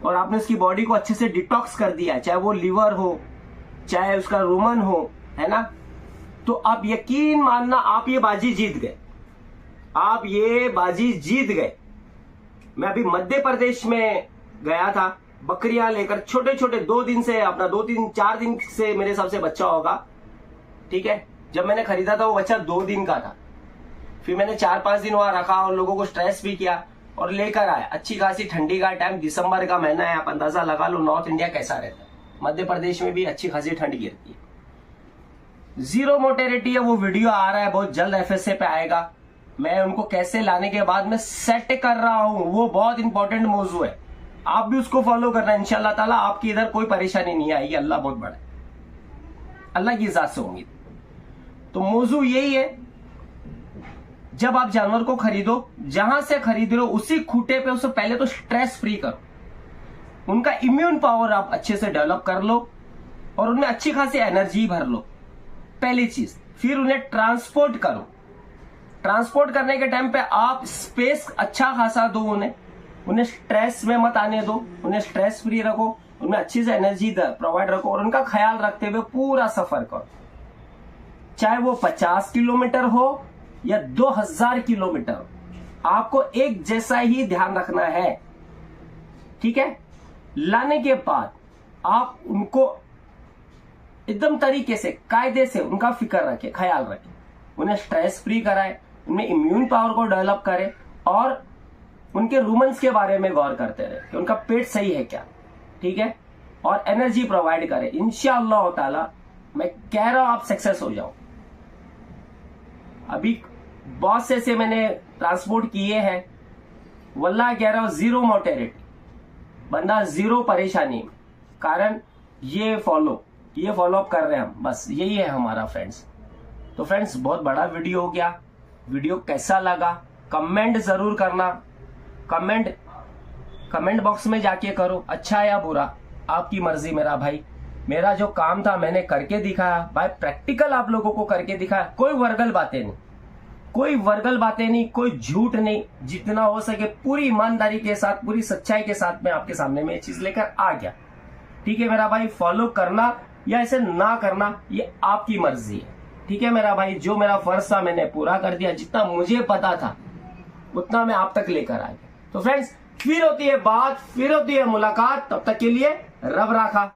और आपने उसकी बॉडी को अच्छे से डिटॉक्स कर दिया, चाहे वो लीवर हो, चाहे उसका रुमन हो, है ना, तो आप यकीन मानना आप ये बाजी जीत गए, आप ये बाजी जीत गए। मैं अभी मध्य प्रदेश में गया था, बकरियां लेकर, छोटे छोटे 2 दिन से, अपना 2-3-4 दिन से मेरे हिसाब से बच्चा होगा, ठीक है। जब मैंने खरीदा था वो बच्चा 2 दिन का था, फिर मैंने 4-5 दिन वहां रखा और लोगों को स्ट्रेस भी किया और लेकर आया। अच्छी खासी ठंडी का टाइम, दिसंबर का महीना है, आप अंदाजा लगा लो नॉर्थ इंडिया कैसा रहता है। मध्य प्रदेश में भी अच्छी खासी ठंड गिरती है। जीरो मोटेरिटी है, वो वीडियो आ रहा है, बहुत जल्द FSA पे आएगा। मैं उनको कैसे लाने के बाद में सेट कर रहा हूं, वो बहुत इंपॉर्टेंट मौजू है, आप भी उसको फॉलो करना। इंशाल्लाह ताला आपकी इधर कोई परेशानी नहीं आएगी, अल्लाह बहुत बड़ा है, अल्लाह की इजाजत से उम्मीद। तो मौजू यही है, जब आप जानवर को खरीदो, जहां से खरीद रहे हो उसी खूटे पे उससे पहले तो स्ट्रेस फ्री करो, उनका इम्यून पावर आप अच्छे से डेवलप कर लो और उनमें अच्छी खासी एनर्जी भर लो, पहली चीज। फिर उन्हें ट्रांसपोर्ट करो, ट्रांसपोर्ट करने के टाइम पे आप स्पेस अच्छा खासा दो, उन्हें स्ट्रेस में मत आने दो, उन्हें स्ट्रेस फ्री रखो, उनमें अच्छी से एनर्जी प्रोवाइड रखो और उनका ख्याल रखते हुए पूरा सफर करो, चाहे वो 50 किलोमीटर हो या 2000 किलोमीटर हो, आपको एक जैसा ही ध्यान रखना है, ठीक है। लाने के बाद आप उनको एकदम तरीके से, कायदे से उनका फिक्र रखें, ख्याल रखें, उन्हें स्ट्रेस फ्री कराएं, उनमें इम्यून पावर को डेवलप करें और उनके रूमन्स के बारे में गौर करते रहे कि उनका पेट सही है क्या, ठीक है, और एनर्जी प्रोवाइड करें। इंशाअल्लाह ताला मैं कह रहा हूं आप सक्सेस हो जाओ। अभी बहुत से मैंने ट्रांसपोर्ट किए हैं, वल्लाह कह रहा हूं, जीरो मोटेरिटी, बंदा जीरो परेशानी, कारण ये फॉलो अप कर रहे हैं हम, बस यही है हमारा फ्रेंड्स। तो फ्रेंड्स बहुत बड़ा वीडियो हो गया, वीडियो कैसा लगा कमेंट जरूर करना, कमेंट बॉक्स में जाके करो, अच्छा या बुरा आपकी मर्जी। मेरा भाई, मेरा जो काम था मैंने करके दिखाया भाई, प्रैक्टिकल आप लोगों को करके दिखाया, कोई वर्गल बातें नहीं, कोई झूठ नहीं, जितना हो सके पूरी ईमानदारी के साथ, पूरी सच्चाई के साथ मैं आपके सामने में ये चीज लेकर आ गया, ठीक है मेरा भाई। फॉलो करना या ऐसे ना करना ये आपकी मर्जी है, ठीक है मेरा भाई। जो मेरा फर्ज था मैंने पूरा कर दिया, जितना मुझे पता था उतना मैं आप तक लेकर आ गया। तो फ्रेंड्स फिर होती है बात, फिर होती है मुलाकात, तब तक के लिए रब राखा।